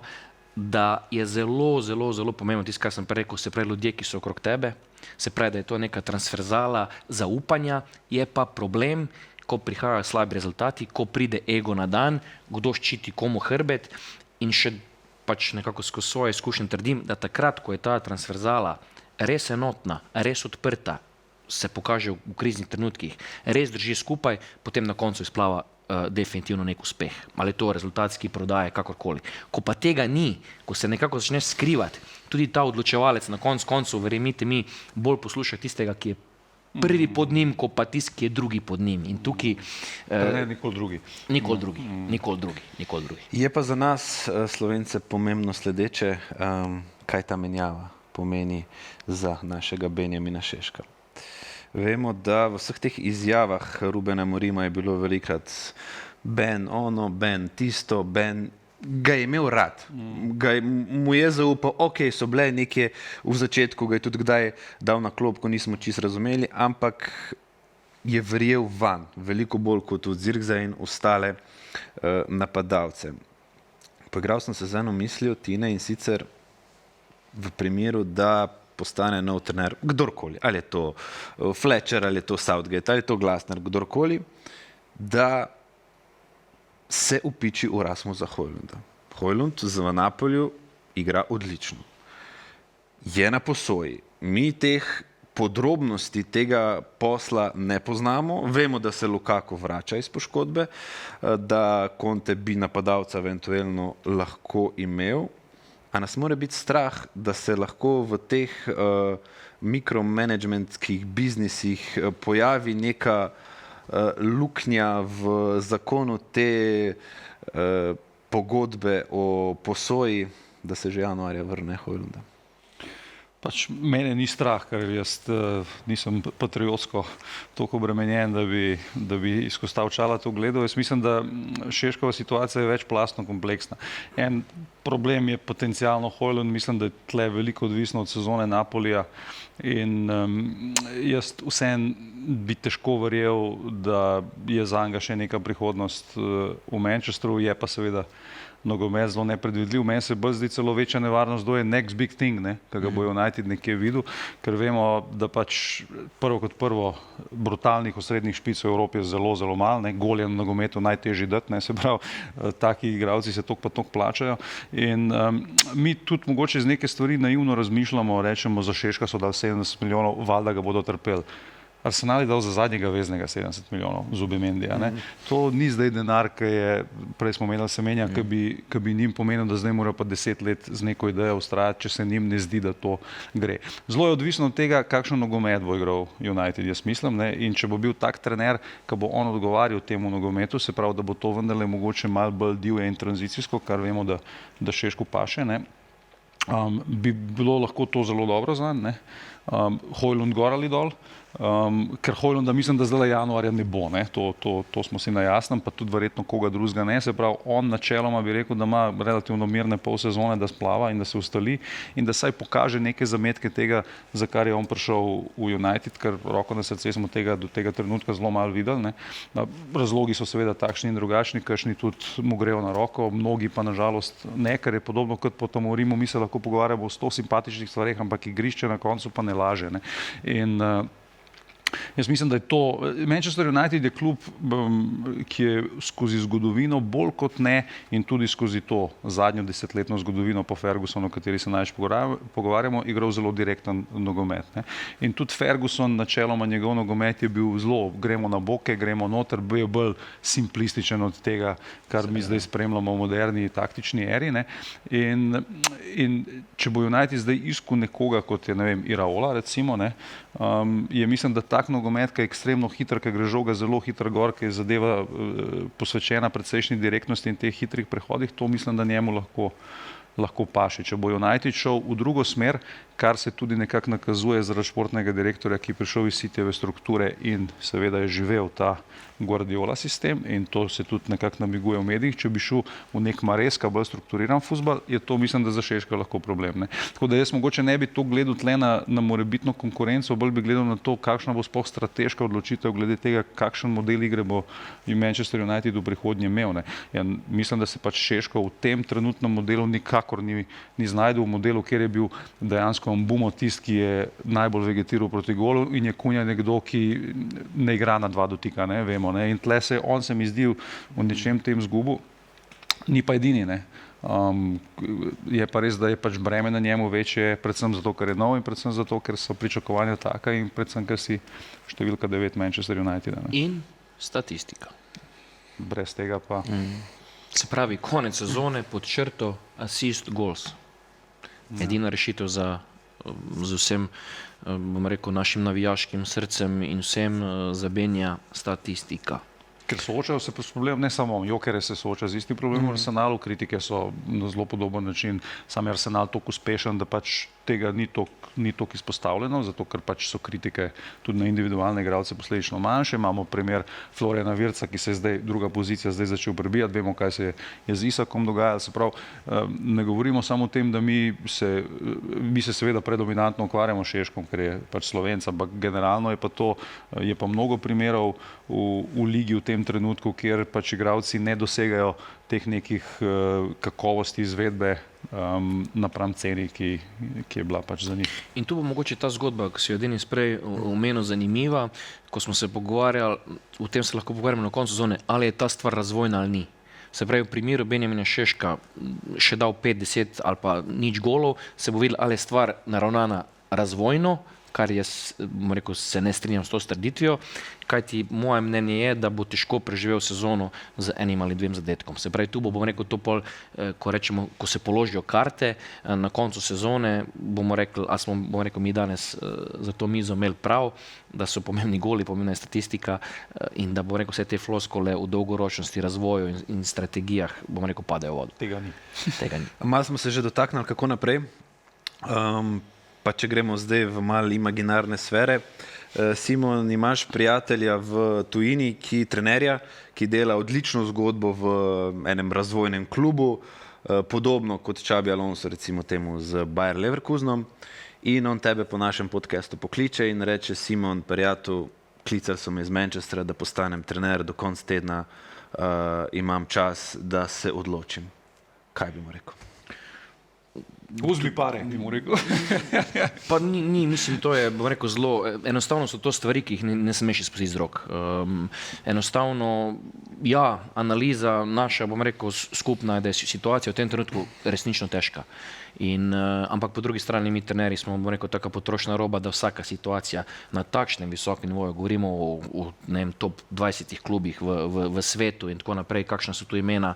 da je zelo, zelo, zelo pomembno tisto, kar sem prej rekel, se pravi ljudje, ki so okrog tebe, se pravi, da je to neka transverzala zaupanja, je pa problem, ko prihajajo slabi rezultati, ko pride ego na dan, kdo ščiti komu hrbet in še pač nekako skozi svoje izkušnje trdim, da takrat, ko je ta transverzala res enotna, res odprta, se pokaže v kriznih trenutkih, res drži skupaj, potem na koncu izplava definitivno nek uspeh. Ali to rezultatski prodaje, kakorkoli. Ko pa tega ni, ko se nekako začneš skrivati, tudi ta odločevalec na koncu, verjemite mi, bolj posluša tistega, ki je prvi pod njim, ko pa tisti, ki je drugi pod njim. In tukaj... Nikoli drugi. Nikoli drugi. Je pa za nas, Slovence, pomembno sledeče, kaj ta menjava pomeni za našega Benjamina Šeška. Vemo, da v vseh teh izjavah Rubena Amorima je bilo velikrat Ben ono, Ben tisto, Ben ga je imel rad. Mu je zaupal, so bile neke v začetku, ga je tudi kdaj dal na klop, ko nismo čisto razumeli, ampak je verjel van, veliko bolj kot v Zirkzee in ostale napadalce. Poigral sem se z eno mislijo, Tine, in sicer v primeru, da postane nov trener, kdorkoli, ali je to Fletcher, ali je to Southgate, ali je to Glasner, kdorkoli, da se upiči v Rasmusa Højlunda. Højlund v Napolju igra odlično. Je na posoji. Mi teh podrobnosti tega posla ne poznamo. Vemo, da se Lukaku vrača iz poškodbe, da Conte bi napadalca eventualno lahko imel. A nas mora biti strah, da se lahko v teh mikromanagementskih biznisih pojavi neka luknja v zakonu te pogodbe o posoji, da se že januarja vrne Hojlunda? Pač mene ni strah, ker jaz nisem patriotsko toliko obremenjen, da bi izkostavil čala to gledal. Jaz mislim, da Šeškova situacija je večplastno kompleksna. En problem je potencialno Hojlund, mislim, da je tle veliko odvisno od sezone Napolija in jaz vsem bi težko verjel, da je zanj še neka prihodnost v Manchesteru, je pa seveda nogomet zelo nepredvidljiv. Meni se bolj zdi celo večja nevarnost, kdo je next big thing, ki ga bo United nekje videl, ker vemo, da pač prvo kot prvo brutalnih osrednjih špic v Evropi je zelo, zelo malo, gol je na nogometu najtežji dati, se pravi, taki igralci se toliko pa toliko plačajo in mi tudi mogoče z neke stvari naivno razmišljamo, rečemo, za Šeška so dali 70 milijonov, valjda ga bodo trpeli. Arsenal je dal za zadnjega veznega 70 milijonov Zubimendija. To ni zdaj denar, ki je, prej smo imeli Semenja, ki bi njim pomenil, da zdaj morajo pa 10 let z neko idejo ustrajati, če se njim ne zdi, da to gre. Zelo je odvisno od tega, kakšen nogomet bo igral United, jaz mislim, in če bo bil tak trener, ki bo on odgovarjal temu nogometu, se pravi, da bo to vendarle mogoče malo bolj divje in tranzicijsko, kar vemo, da Šešku paše, bi bilo lahko to zelo dobro zanj, Hojlund gor ali dol, ker Hojlunda mislim, da zdaj januarja ne bo, to smo si na jasnem, pa tudi verjetno koga drugega ne, se pravi, on načeloma bi rekel, da ima relativno mirne pol sezone, da splava in da se ustali in da saj pokaže neke zametke tega, za kar je on prišel v United, ker roko na srce smo do tega trenutka zelo malo videli. Razlogi so seveda takšni in drugačni, kakšni tudi mu grejo na roko, mnogi pa nažalost ne, ker je podobno kot po Tomorimu, mi se lahko pogovarjamo o 100 simpatičnih stvareh, ampak igrišče na koncu pa ne laže. In jaz mislim, da je to, Manchester United je klub, ki je skozi zgodovino bolj kot ne in tudi skozi to zadnjo desetletno zgodovino po Fergusonu, o kateri se največ pogovarjamo, igral zelo direkten nogomet. In tudi Ferguson, načeloma njegov nogomet je bil zelo, gremo na boke, gremo noter, bil je bolj simplističen od tega, kar mi zdaj spremljamo v moderni taktični eri. In če bo United zdaj iskal nekoga, kot je, ne vem, Iraola recimo, je mislim, da tak nogomet, ki je ekstremno hiter, ki gre žoga zelo hitro gor, ki je zadeva posvečena precejšnji direktnosti in teh hitrih prehodih, to mislim, da njemu lahko paše. Če bo United šel v drugo smer, kar se tudi nekako nakazuje zaradi športnega direktorja, ki je prišel iz Cityjeve strukture in seveda je živel ta Guardiola sistem in to se tudi nekako namiguje v medijih, če bi šel v nek Mareska, bolj strukturiran fuzbal, je to mislim, da za Šeška lahko problem. Tako da jaz mogoče ne bi to gledal tle na morebitno konkurenco, bolj bi gledal na to, kakšna bo sploh strateška odločitev glede tega, kakšen model igre bo Manchester United v prihodnje imel. Ja, mislim, da se pač Šeško v tem trenutnem modelu nikakor ni znajdel v modelu, kjer je bil dejansko Mbumo tisti, ki je najbolj vegetiral proti golu in je Kunja nekdo, ki ne igra na dva dotika, vemo. In tle on se mi zdi v nečem tem zgubu, ni pa edini. Je pa res, da je pač breme na njemu večje, predvsem zato, ker je nov in predvsem zato, ker so pričakovanja taka in predvsem, ker si številka 9 Manchester United. In statistika. Brez tega pa. Se pravi, konec sezone pod črto assist goals. Edina rešitev z vsem, bom rekel, našim navijaškim srcem in vsem zabenja statistika. Ker soočajo se s problemom, ne samo Joker se sooča z istim problemom v Arsenalu, kritike so na zelo podoben način, sam je Arsenal toliko uspešen, da pač tega ni toliko izpostavljeno, zato ker pač so kritike tudi na individualne igralce posledično manjše. Imamo primer Floriana Wirtza, ki se je zdaj, druga pozicija, zdaj začel prebijati, vemo, kaj se je z Isakom dogajalo. Se pravi, ne govorimo samo o tem, da mi se seveda predominantno ukvarjamo s Šeškom, ker je pač Slovenec, ampak generalno je pa to, je pa mnogo primerov v ligi v tem trenutku, kjer pač igralci ne dosegajo teh nekih kakovosti izvedbe napram ceni, ki je bila pač za njih. In tu bo mogoče ta zgodba, ki si jo Denis prej omenil, zanimiva, ko smo se pogovarjali, o tem se lahko pogovarjamo na koncu sezone, ali je ta stvar razvojna ali ni. Se pravi, v primeru Benjamina Šeška še dal 5, 10 ali pa nič golov, se bo videlo, ali je stvar naravnana razvojno, kar jaz, bom rekel, se ne strinjam s to trditvijo, kajti moje mnenje je, da bo težko preživel sezono z enim ali dvem zadetkom. Se pravi, tu bom rekel, to pol, ko se položijo karte na koncu sezone, bomo rekel, mi danes za to mizo imeli prav, da so pomembni goli, pomembna je statistika in da bomo rekel, vse te floskole v dolgoročnosti, razvoju in strategijah, bomo rekel, padejo v vodo. Tega ni. Malo smo se že dotaknili, kako naprej. Pa če gremo zdaj v malo imaginarne sfere. Simon, imaš prijatelja v tujini, trenerja, ki dela odlično zgodbo v enem razvojnem klubu, podobno kot Xabi Alonso, recimo temu z Bayer Leverkusenom, in on tebe po našem podcastu pokliče in reče: Simon, prijatelj, klicali so me iz Manchestra, da postanem trener, do konca tedna imam čas, da se odločim. Kaj bi mu rekel? Vzmi pare, bi mu rekel. Pa ni, mislim, to je, bom rekel, zelo, enostavno so to stvari, ki jih ne smeš izpustiti z rok. Enostavno, ja, analiza naša, bom rekel, skupna je, da je situacija v tem trenutku resnično težka. Ampak po drugi strani mi trenerji smo, bom rekel, taka potrošna roba, da vsaka situacija na takšnem visokem nivoju, govorimo o ne vem, top 20 klubih v svetu in tako naprej, kakšna so tu imena,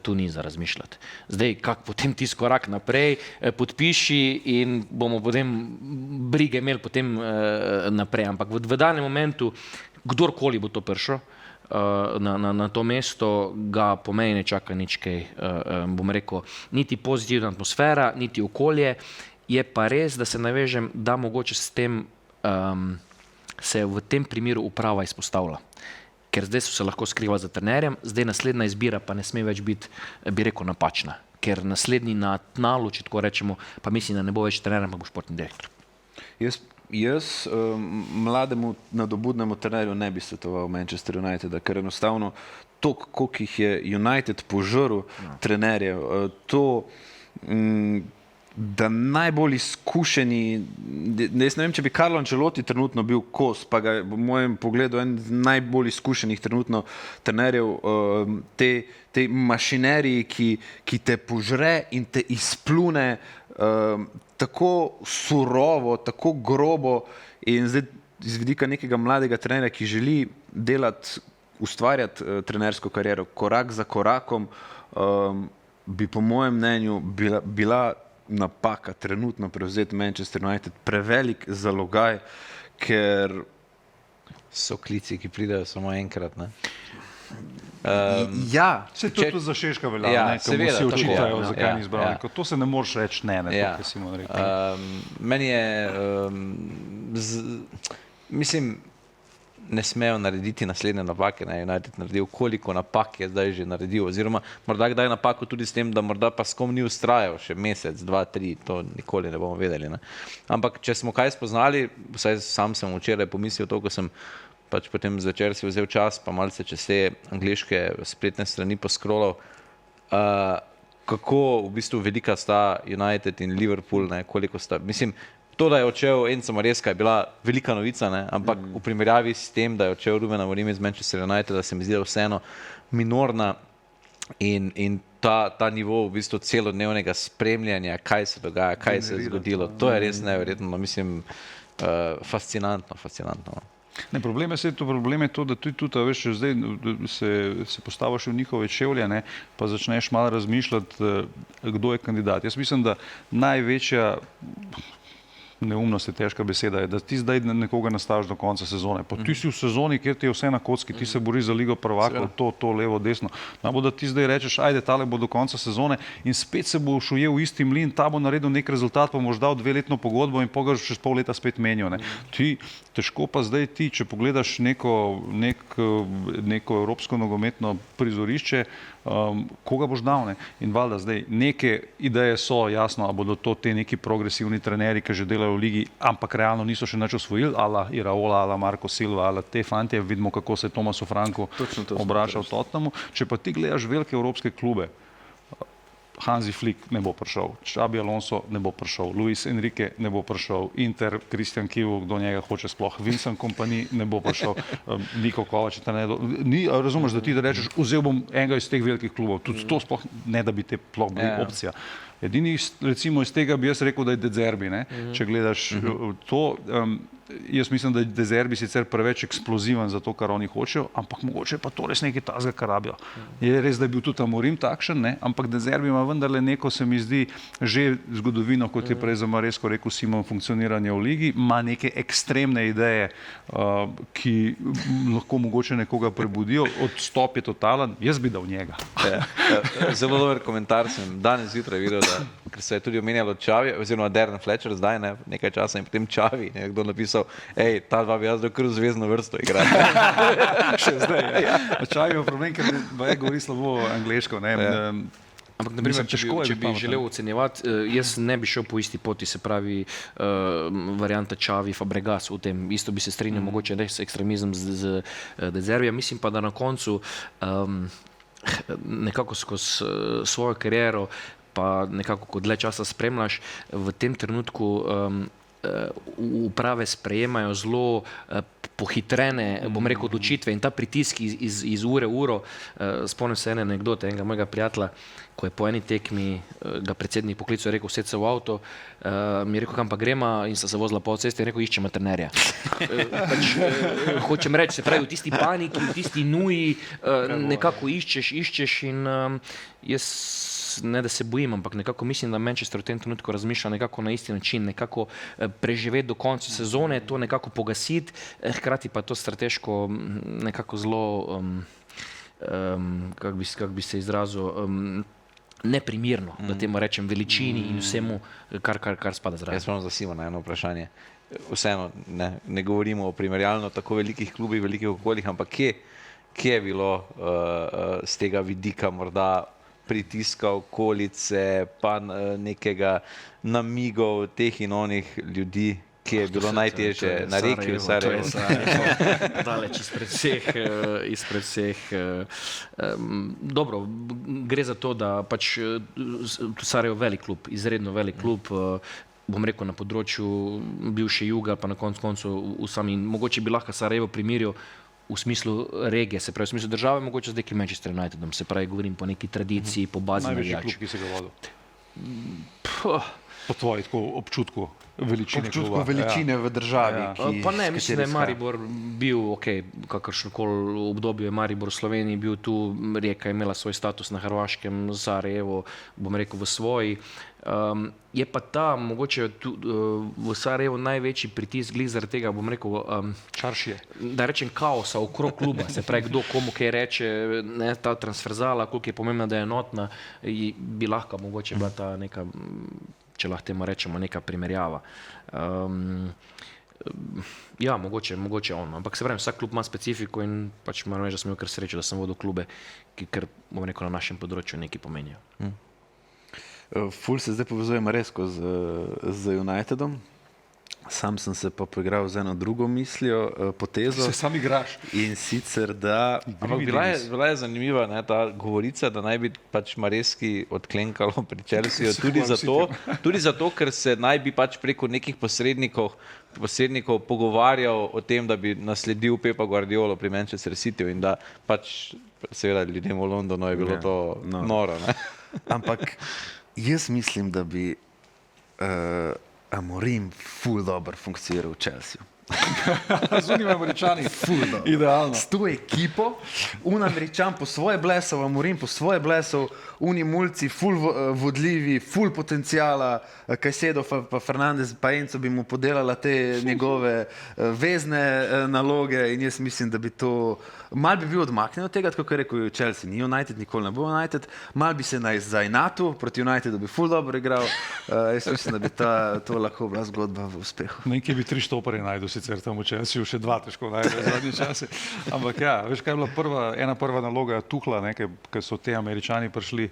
tu ni za razmišljati. Zdaj, kak potem tisti korak naprej, podpiši in bomo potem brige imeli potem naprej. Ampak v danem momentu, kdorkoli bo to prišel na to mesto, ga po meni ne čaka nič kaj, bom rekel, niti pozitivna atmosfera, niti okolje. Je pa res, da se navežem, da mogoče s tem se v tem primeru uprava izpostavlja. Ker zdaj so se lahko skrivali za trenerjem, zdaj naslednja izbira pa ne sme več biti, bi rekel, napačna. Ker naslednji na tnalu, če tako rečemo, pa mislim, da ne bo več trener, ampak bo športni direktor. Jaz mlademu nadobudnemu trenerju ne bi svetoval Manchester United, ker enostavno to, koliko jih je United požrl trenerjev, to, da najbolj izkušeni, jaz ne vem, če bi Carlo Ancelotti trenutno bil kos, pa ga v mojem pogledu en najbolj izkušenih trenutno trenerjev, te mašineriji, ki te požre in te izplune tako surovo, tako grobo, in zdaj iz vidika nekega mladega trenerja, ki želi delati, ustvarjati trenersko kariero korak za korakom, bi po mojem mnenju bila napaka trenutno prevzeti Manchester United, prevelik zalogaj, ker so klici, ki pridejo samo enkrat, ne? Ja, Se to tudi za Šeška velja, Ja, ko mu seveda, vsi očitajo, tako, zakaj ja, ni izbral. ja. To se ne moreš reči, ne, Ja. to, kar Simon rekel. Meni je, mislim, ne smejo narediti naslednje napake, ne, United naredil, koliko napak je zdaj že naredil, oziroma morda kdaj napako tudi s tem, da morda pa s kom ni ustrajal še mesec, 2, 3, to nikoli ne bomo vedeli, ne. Ampak če smo kaj spoznali, vsaj sam sem včeraj pomislil to, ko sem pač potem zvečer si vzel čas, pa malce čez te angleške spletne strani poskrolal, kako v bistvu velika sta United in Liverpool, ne, koliko sta, mislim, to, da je odšel Enzo Maresca, je bila velika novica, ne, ampak v primerjavi s tem, da je odšel Ruben Amorim iz Manchester United, da se mi zdi, da vseeno minorna in ta nivo v bistvu celodnevnega spremljanja, kaj se dogaja, kaj se je zgodilo, to je res neverjetno, mislim, fascinantno. Ne, problem je to, da tudi, veš, zdaj se postaviš v njihove čevlje, ne, pa začneš malo razmišljati, kdo je kandidat. Jaz mislim, da največja neumnost je težka beseda, je, da ti zdaj nekoga nastaviš do konca sezone. Pa ti si v sezoni, kjer ti je vse na kocki, ti se boriš za Ligo prvakov, to, levo, desno. Nabo da ti zdaj rečeš, ajde, tale bo do konca sezone in spet se boš ujel v isti mlin, ta bo naredil nek rezultat, pa boš dal 2-letno pogodbo in pogaš čez pol leta spet menil. Ne. Težko pa zdaj ti, če pogledaš neko evropsko nogometno prizorišče, koga boš dal, ne? In valjda zdaj neke ideje so, jasno, a bodo to te neki progresivni trenerji, ki že delajo v ligi, ampak realno niso še nič osvojili, ala Iraola, ala Marko Silva, ala te fantje, vidimo, kako se je Tomasu Franku obračal v Tottenhamu. Če pa ti gledaš velike evropske klube, Hansi Flick ne bo prišel, Xabi Alonso ne bo prišel, Luis Enrique ne bo prišel, Inter, Christian Kivu, kdo njega hoče sploh, Vincent Kompany ne bo prišel, Niko Kovač, razumeš, da ti da rečeš, vzel bom enega iz teh velikih klubov, tudi to sploh ne, da bi te sploh bili opcija. Edini recimo iz tega bi jaz rekel, da je De Zerbi, ne? Če gledaš to. Jaz mislim, da je De Zerbi sicer preveč eksploziven za to, kar oni hočejo, ampak mogoče pa to res nekaj tazga, kar rabijo. Je res, da je bil tudi Amorim takšen, ne? Ampak De Zerbi ima vendarle neko, se mi zdi, že zgodovino, kot je prej za Maresko rekel Simon, funkcioniranja v ligi, ima neke ekstremne ideje, ki lahko mogoče nekoga prebudijo. Odstop je totalen, jaz bi dal njega. Zelo dober komentar sem danes zjutraj videl, da, ker se je tudi omenjalo Čavi, oziroma Darren Fletcher zdaj, ne, nekaj časa in potem Čavi, nekdo napisal, ta dva bi jaz do kar v zvezdno vrsto igrati. Še zdaj, ja. Čavi ima problem, ker govori slabo angleško, ne. Ampak, na primer, če bi želel ocenjevati, jaz ne bi šel po isti poti, se pravi varianta Čavi, Fabregas v tem, isto bi se strinjal, mogoče res ekstremizem z De Zerbijem, mislim pa, da na koncu nekako skozi svojo kariero, pa nekako kot dlje časa spremljaš, v tem trenutku uprave sprejemajo zelo pohitrene, bom rekel, odločitve in ta pritisk iz ure v uro. Spomnim se ene anekdote enega mojega prijatelja, ko je po eni tekmi ga predsednik poklical, je rekel, sedite se v avto, mi je rekel, kam pa grema, in sta se vozila po cesti, in rekel, iščemo trenerja. Hočem reči, se pravi, v tisti paniki, v tisti nuji nekako iščeš in jaz ne da se bojim, ampak nekako mislim, da Manchester v tem trenutku razmišlja nekako na isti način, nekako preživeti do konca sezone, to nekako pogasiti, hkrati pa to strateško nekako zelo, kako bi se izrazil, neprimerno, da temu rečem, veličini in vsemu, kar spada zraven. Jaz imam za Simona eno vprašanje. Vseeno, ne govorimo o primerjalno tako velikih klubih, velikih okoljih, ampak kje je bilo z tega vidika morda pritiska okolice, pa nekega namigov teh in onih ljudi, ki je bilo najtežje na Reki v Sarajevu. Daleč izpred vseh. Dobro, gre za to, da pač Sarajevo velik klub, izredno velik klub, bom rekel na področju bivše Juga, pa na koncu v sami, mogoče bi lahko Sarajevo primerjal v smislu regije, se pravi v smislu države, mogoče zdaj Manchester Unitedom, se pravi govorim po neki tradiciji, po bazi navijačev. Največji klub, ki se ga vodil? Po tvoji občutku veličine kluba. Občutku veličine v državi. Pa ne, mislim, da je Maribor bil, kakršnokoli obdobje je Maribor v Sloveniji bil tu, Rijeka je imela svoj status na Hrvaškem, Sarajevo, bom rekel, v svoji. Je pa ta, mogoče v Sarajevo največji pritisk glih zaradi tega, bom rekel, Čaršije. Da rečem kaosa okrog kluba, se pravi, kdo komu kaj reče, ne, ta transverzala, koliko je pomembna, da je enotna, bi lahko mogoče bila ta neka, če lahko temu rečemo, neka primerjava. Ja, mogoče on, ampak se pravim, vsak klub ima specifiko in pač moram reči, da sem imel kar srečo, da sem vodil klube, ki kar, bom rekel, na našem področju nekaj pomenijo. Ful se zdaj povezuje Maresko z Unitedom. Sam sem se pa poigral z eno drugo mislijo, potezo. Se sam igraš. In sicer, da... Ampak bila je zanimiva, ne, ta govorica, da naj bi pač Mareski odklenkalo pri Chelsea, tudi zato, ker se naj bi pač preko nekih posrednikov pogovarjal o tem, da bi nasledil Pepa Guardiolo pri Manchester Cityju in da pač seveda ljudem v Londonu je bilo to noro. Ne? Ampak jaz mislim, da bi Amorim ful dobro funkcioniral v Chelsea. Z unimi Američani. Ful dobro. Idealno. S to ekipo, Američan po svoje blesov, Amorim po svoje blesov, uni mulci ful vodljivi, ful potencijala, Caicedo pa Fernandez pa Enzo bi mu podelala te njegove vezne naloge in jaz mislim, da bi to mal bi bil odmaknjen od tega, tako kot je rekel Chelsea, ni United, nikoli ne bo United, mal bi se zainatu, proti Unitedu bi ful dobro igral, jaz mislim, da bi to lahko bila zgodba v uspehu. Nekje bi 3 štoparje najdel sicer tam v Chelsea, še 2 težko najdel v zadnje čase, ampak ja, veš kaj je bila ena prva naloga Tuchla, ker so te Američani prišli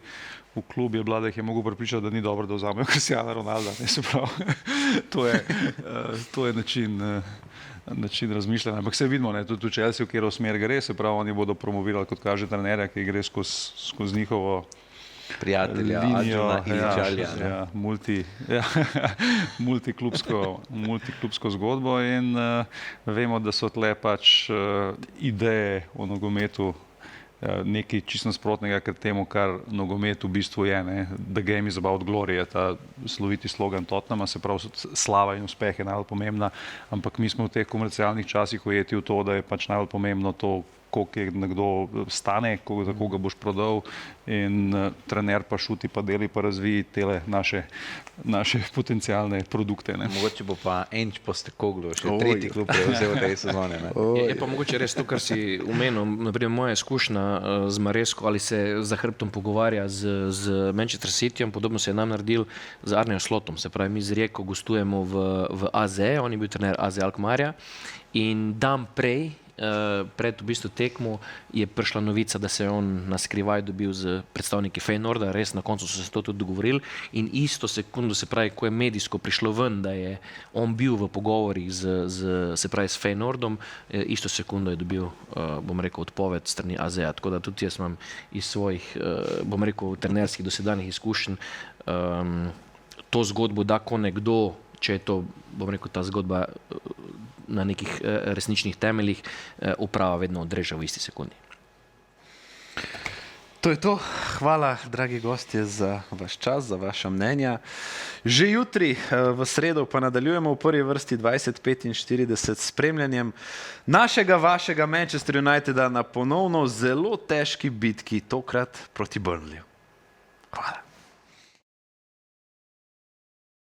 v klub, je bila, da jih je mogel prepričati, da ni dobro, da vzamejo Cristiana Ronalda, ne se pravi, to je način razmišljanja, ampak se vidimo, tudi v Chelsea, v katero smer gre, se pravi, oni bodo promovirali, kot kaže trenerja, ki gre skozi njihovo prijatelja, linijo, Adjuna multiklubsko zgodbo in vemo, da so tle pač ideje o nogometu nekaj čisto nasprotnega k temu, kar nogomet v bistvu je. Ne? The game is about glory, je ta sloviti slogan Tottenhama, se pravi slava in uspeh je najbolj pomembna, ampak mi smo v teh komercialnih časih ujeti v to, da je pač najbolj pomembno to, koliko je nekdo stane, za koga boš prodal in trener pa šuti, pa deli, pa razviji tele naše potencialne produkte. Ne. Mogoče bo pa Enč Postecoglou še tretji klub prevzel v tej sezoni. Ne? Je pa mogoče res to, kar si omenil, naprimer moja izkušnja z Maresko, ali se za hrbtom pogovarja z Manchester Cityjem, podobno se je nam naredil z Arnejem Slotom, se pravi, mi z Rijeko gostujemo v AZ, on je bil trener AZ Alkmaarja in dan prej, pred v bistvu tekmo je prišla novica, da se je on na skrivaj dobil z predstavniki Feyenoorda, res na koncu so se to tudi dogovorili in isto sekundo, se pravi, ko je medijsko prišlo ven, da je on bil v pogovorih se pravi s Feyenoordom, isto sekundo je dobil, bom rekel, odpoved strani AZ-a, tako da tudi jaz imam iz svojih, bom rekel, trenerskih dosedanjih izkušenj to zgodbo, da ko nekdo, če je to, bom rekel, ta zgodba na nekih resničnih temeljih, uprava vedno odreže v isti sekundi. To je to. Hvala, dragi gostje, za vaš čas, za vaša mnenja. Že jutri, v sredo, pa nadaljujemo v prvi vrsti 20:45 s spremljanjem našega, vašega Manchester Uniteda na ponovno zelo težki bitki, tokrat proti Burnleyju. Hvala.